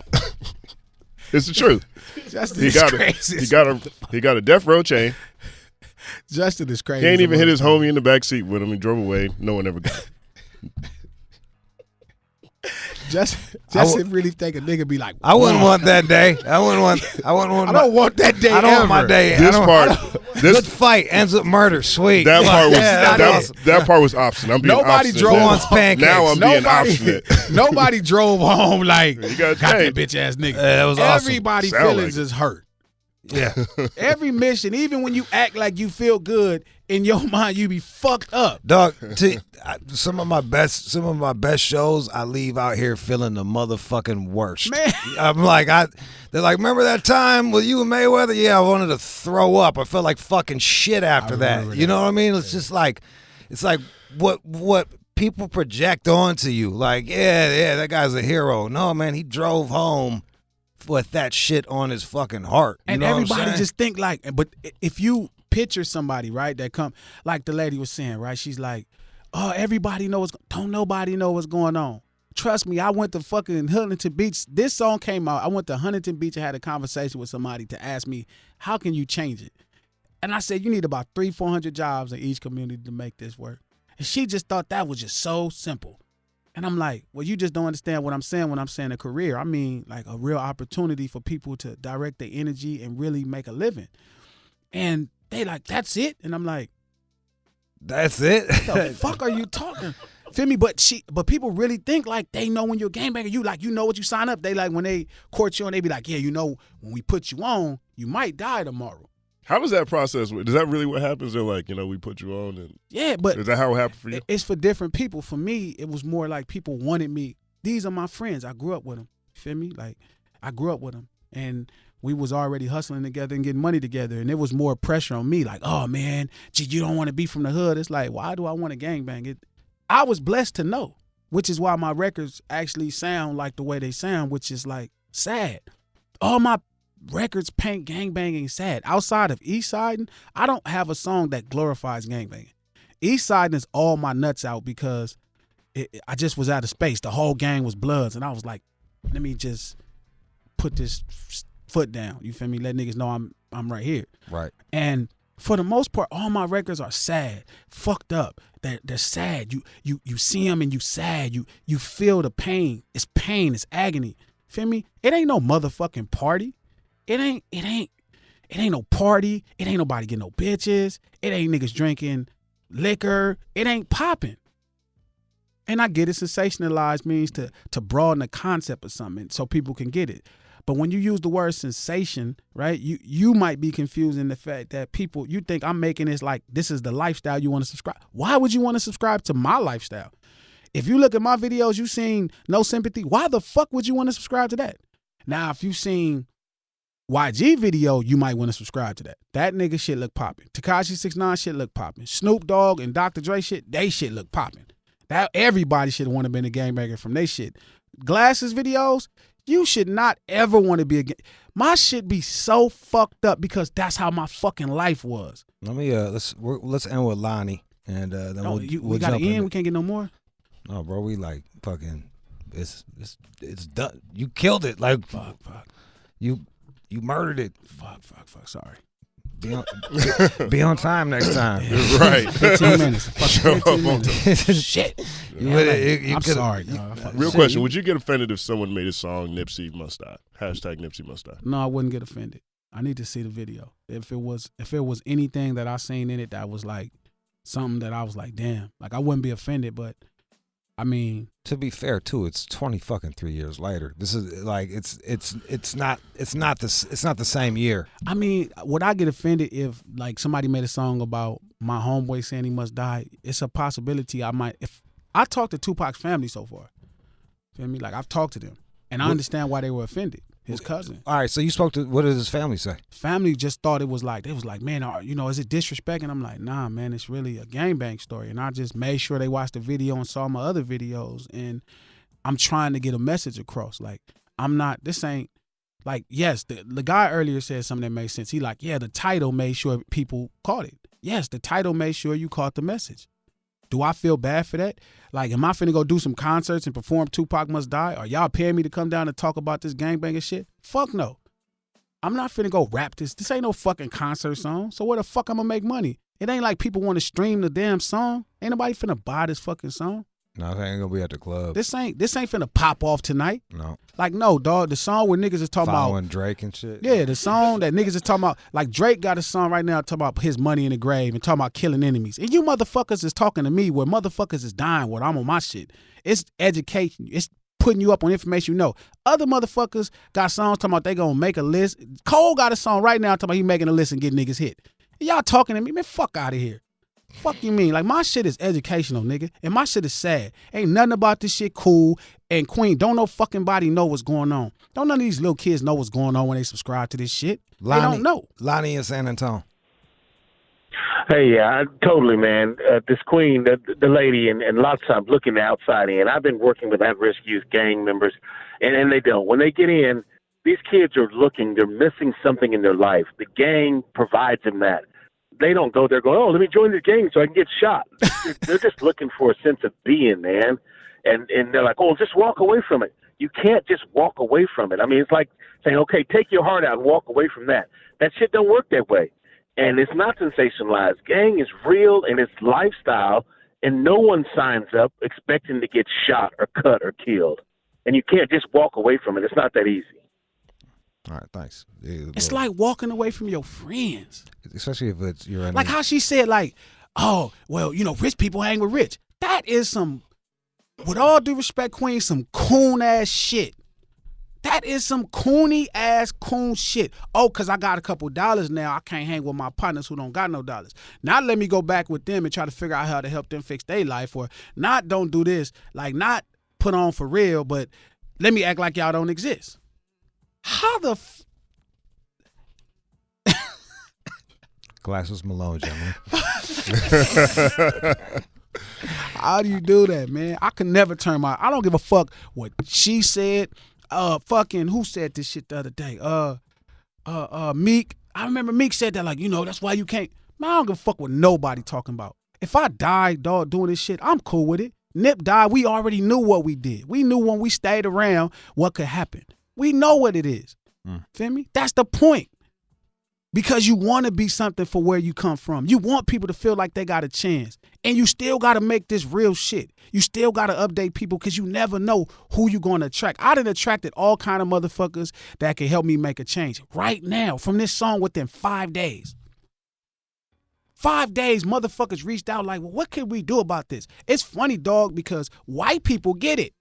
It's the truth. He got a death row chain. Justin is crazy. He ain't even hit his homie in the back seat with him. He drove away. No one ever got it. Justin really think a nigga be like, I wouldn't want that day. I don't want that day. I don't want my day. Good fight ends up murder. Sweet. That part was obstinate. I'm being nobody obstinate. drove on pancakes. Now I'm being obstinate. Nobody drove home like got that bitch ass nigga. That was awesome. Everybody feelings is hurt. Yeah. Every mission, even when you act like you feel good, in your mind you be fucked up. Dog, some of my best shows, I leave out here feeling the motherfucking worst. Man. I'm like, they're like, remember that time with you and Mayweather? Yeah, I wanted to throw up. I felt like fucking shit after that. You know what I mean? It's just like, what people project onto you. Like, yeah, that guy's a hero. No, man, he drove home with that shit on his fucking heart. You know everybody just think like, but if you picture somebody, right, that come, like the lady was saying, right, she's like, oh, everybody knows, don't nobody know what's going on. Trust me, I went to fucking Huntington Beach. This song came out. I went to Huntington Beach and had a conversation with somebody to ask me, how can you change it? And I said, you need about 300-400 jobs in each community to make this work. And she just thought that was just so simple. And I'm like, well, you just don't understand what I'm saying when I'm saying a career. I mean, like a real opportunity for people to direct their energy and really make a living. And they like, that's it? And I'm like, that's it? What the fuck are you talking? Feel me? But people really think like they know when you're a gangbanger. You know what you sign up. They like when they court you and they be like, yeah, you know, when we put you on, you might die tomorrow. How does that process work? Is that really what happens? They're like, we put you on. And yeah, but is that how it happened for you? It's for different people. For me, it was more like people wanted me. These are my friends. I grew up with them. Feel me? Like I grew up with them, and we was already hustling together and getting money together. And it was more pressure on me. Like, oh man, gee, you don't want to be from the hood. It's like, why do I want to gangbang? I was blessed to know, which is why my records actually sound like the way they sound, which is like sad. All my records paint gangbanging sad. Outside of East Siding, I don't have a song that glorifies gangbanging. East Siding is all my nuts out because I just was out of space. The whole gang was Bloods, and I was like, let me just put this foot down. You feel me? Let niggas know I'm right here. Right. And for the most part, all my records are sad, fucked up. They're sad. You see them and you sad. You feel the pain. It's pain. It's agony. Feel me? It ain't no motherfucking party. It ain't no party. It ain't nobody getting no bitches. It ain't niggas drinking liquor. It ain't popping. And I get it. Sensationalize means to broaden the concept of something so people can get it. But when you use the word sensation, right, you might be confusing the fact that people, you think I'm making this like this is the lifestyle you want to subscribe. Why would you want to subscribe to my lifestyle? If you look at my videos, you seen No Sympathy. Why the fuck would you want to subscribe to that? Now, if you seen YG video, you might want to subscribe to that. That nigga shit look popping. Tekashi 6ix9ine shit look popping. Snoop Dogg and Dr. Dre shit, they shit look popping. That everybody should want to been a gangbanger from they shit. Glasses videos, you should not ever want to be a my shit be so fucked up because that's how my fucking life was. Let me let's end with Lonnie and then we gotta end. We can't get no more. No, bro, we like fucking. It's done. You killed it. Like fuck. You murdered it. Fuck. Sorry. Be on time next time. Right. 15 minutes. 15 minutes. Shit. I'm sorry. No, Real question. Would you get offended if someone made a song, Nipsey Must Die? Hashtag Nipsey Must Die. No, I wouldn't get offended. I need to see the video. If it was anything that I seen in it that was like something that I was like, damn. Like I wouldn't be offended, but I mean, to be fair too, it's 23 years later. This is like it's not the same year. I mean, would I get offended if like somebody made a song about my homeboy saying he must die? It's a possibility I might. If I talked to Tupac's family so far, feel me? Like I've talked to them, and I understand why they were offended. His cousin. All right, so you spoke to, what did his family say? Family just thought it was like, they was like, man, is it disrespect? And I'm like, nah, man, it's really a gangbang story. And I just made sure they watched the video and saw my other videos. And I'm trying to get a message across. Like, this ain't, like, yes, the guy earlier said something that made sense. He like, yeah, the title made sure people caught it. Yes, the title made sure you caught the message. Do I feel bad for that? Like, am I finna go do some concerts and perform Tupac Must Die? Are y'all paying me to come down and talk about this gangbanger shit? Fuck no. I'm not finna go rap this. This ain't no fucking concert song. So where the fuck I'm gonna make money? It ain't like people want to stream the damn song. Ain't nobody finna buy this fucking song. No, I ain't gonna be at the club. This ain't finna pop off tonight. No. Like, no, dog. The song where niggas is talking following about Drake and shit. Yeah, the song that niggas is talking about. Like, Drake got a song right now talking about his money in the grave and talking about killing enemies. And you motherfuckers is talking to me where motherfuckers is dying when I'm on my shit. It's education. It's putting you up on information you know. Other motherfuckers got songs talking about they gonna make a list. Cole got a song right now talking about he making a list and getting niggas hit. And y'all talking to me, man, fuck out of here. Fuck you mean? Like, my shit is educational, nigga. And my shit is sad. Ain't nothing about this shit cool. And Queen, don't no fucking body know what's going on. Don't none of these little kids know what's going on when they subscribe to this shit. Lonnie, they don't know. Lonnie in San Antonio. Hey, yeah, totally, man. This Queen, the lady, and lots of times looking outside in. I've been working with at-risk youth gang members, and they don't. When they get in, these kids are looking. They're missing something in their life. The gang provides them that. They don't go there going, oh, let me join the gang so I can get shot. They're just looking for a sense of being, man. And they're like, oh, just walk away from it. You can't just walk away from it. I mean, it's like saying, okay, take your heart out and walk away from that. That shit don't work that way. And it's not sensationalized. Gang is real and it's lifestyle, and no one signs up expecting to get shot or cut or killed. And you can't just walk away from it. It's not that easy. All right, thanks. It's like walking away from your friends. Especially if it's your enemy. Like how she said, like, oh, well, rich people hang with rich. That is some, with all due respect, Queen, some coon-ass shit. That is some coony-ass coon shit. Oh, because I got a couple dollars now, I can't hang with my partners who don't got no dollars. Now let me go back with them and try to figure out how to help them fix their life, or not don't do this, like not put on for real, but let me act like y'all don't exist. How the Glasses Malone, gentlemen. How do you do that, man? I can never turn I don't give a fuck what she said. Fucking who said this shit the other day? Meek. I remember Meek said that, like, that's why you can't. Man, I don't give a fuck what nobody talking about. If I die, dog, doing this shit, I'm cool with it. Nip died, we already knew what we did. We knew when we stayed around what could happen. We know what it is. Feel me? That's the point. Because you want to be something for where you come from. You want people to feel like they got a chance. And you still got to make this real shit. You still got to update people because you never know who you're going to attract. I done attracted all kind of motherfuckers that can help me make a change right now from this song within 5 days. 5 days, motherfuckers reached out like, well, what can we do about this? It's funny, dog, because white people get it.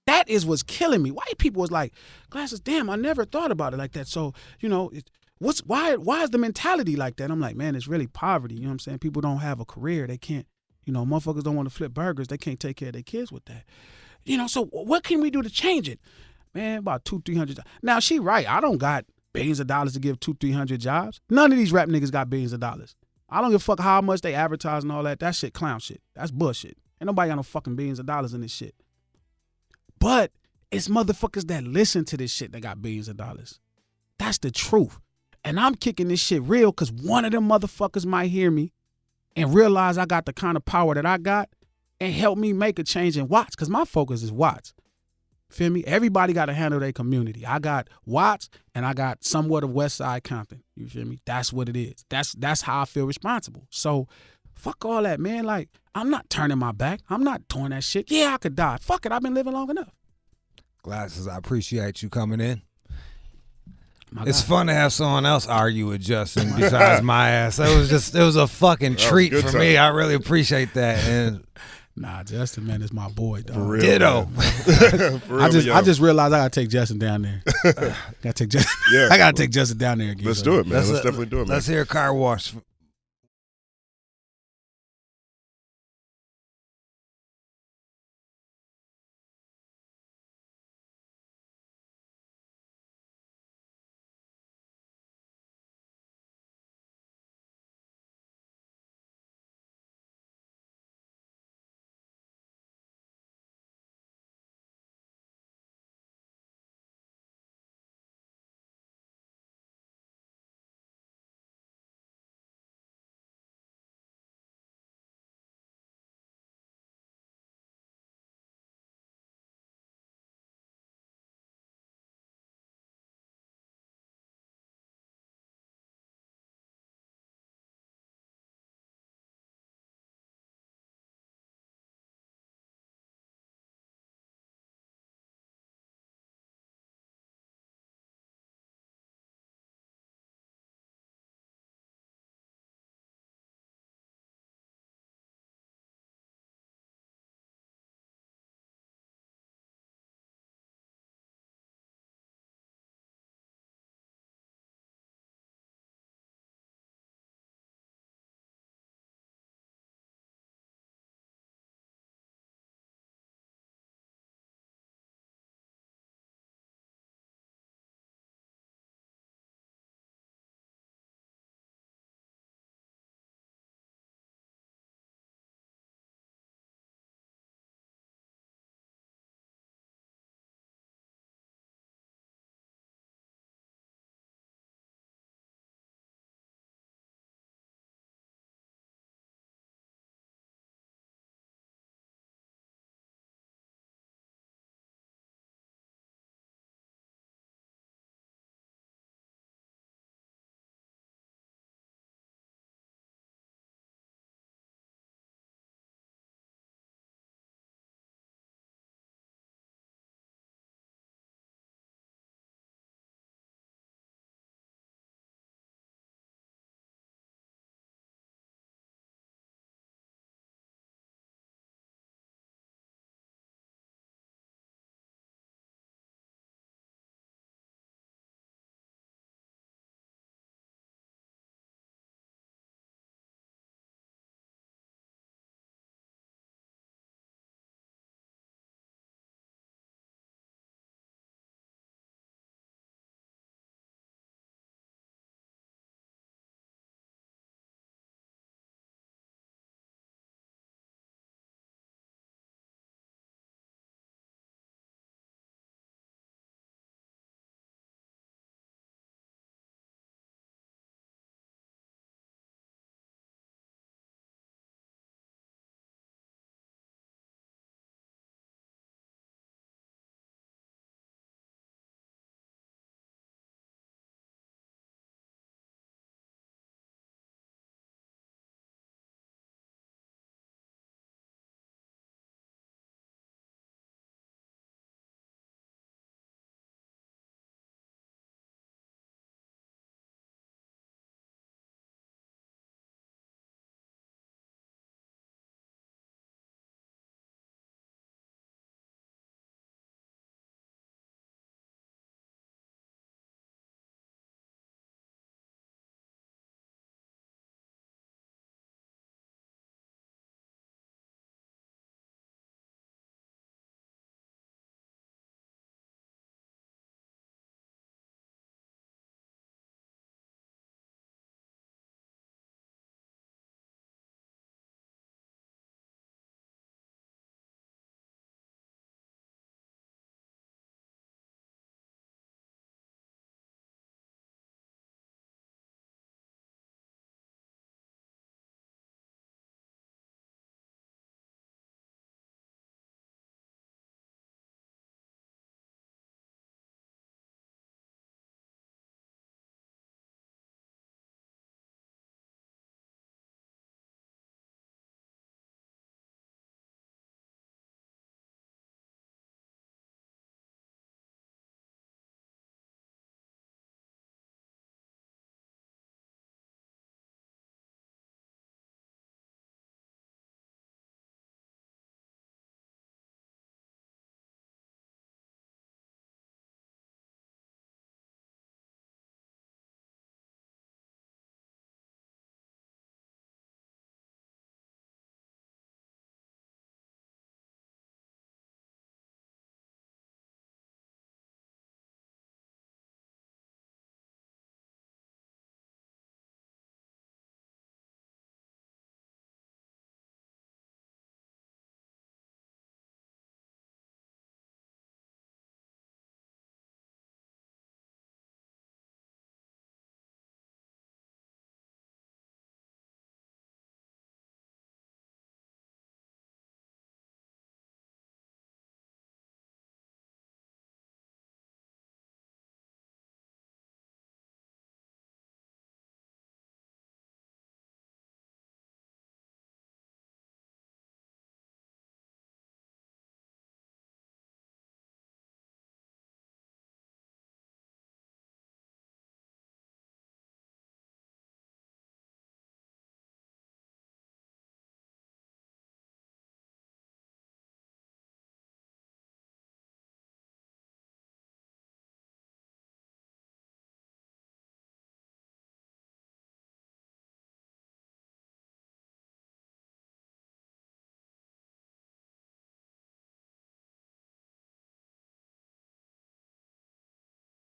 That is what's killing me. White people was like, Glasses, damn, I never thought about it like that. So, you know, why is the mentality like that? I'm like, man, it's really poverty. You know what I'm saying? People don't have a career. They can't, you know, motherfuckers don't want to flip burgers. They can't take care of their kids with that. You know, so what can we do to change it? Man, about $200-300. Now, she right. I don't got billions of dollars to give 200-300 jobs. None of these rap niggas got billions of dollars. I don't give a fuck how much they advertise and all that. That shit clown shit. That's bullshit. Ain't nobody got no fucking billions of dollars in this shit. But it's motherfuckers that listen to this shit that got billions of dollars. That's the truth. And I'm kicking this shit real because one of them motherfuckers might hear me and realize I got the kind of power that I got and help me make a change in Watts because my focus is Watts. Feel me? Everybody got to handle their community. I got Watts and I got somewhat of West Side Compton. You feel me? That's what it is. That's how I feel responsible. So fuck all that, man. Like, I'm not turning my back. I'm not doing that shit. Yeah, I could die. Fuck it. I've been living long enough. Glasses, I appreciate you coming in. It's fun to have someone else argue with Justin besides my ass. It was a fucking treat for me. I really appreciate that. And nah, Justin, man, is my boy, dog. For real, ditto. I just realized I gotta take Justin down there. I gotta take Justin down there again. Let's do it, man. Let's definitely do it, man. Let's hear Car Wash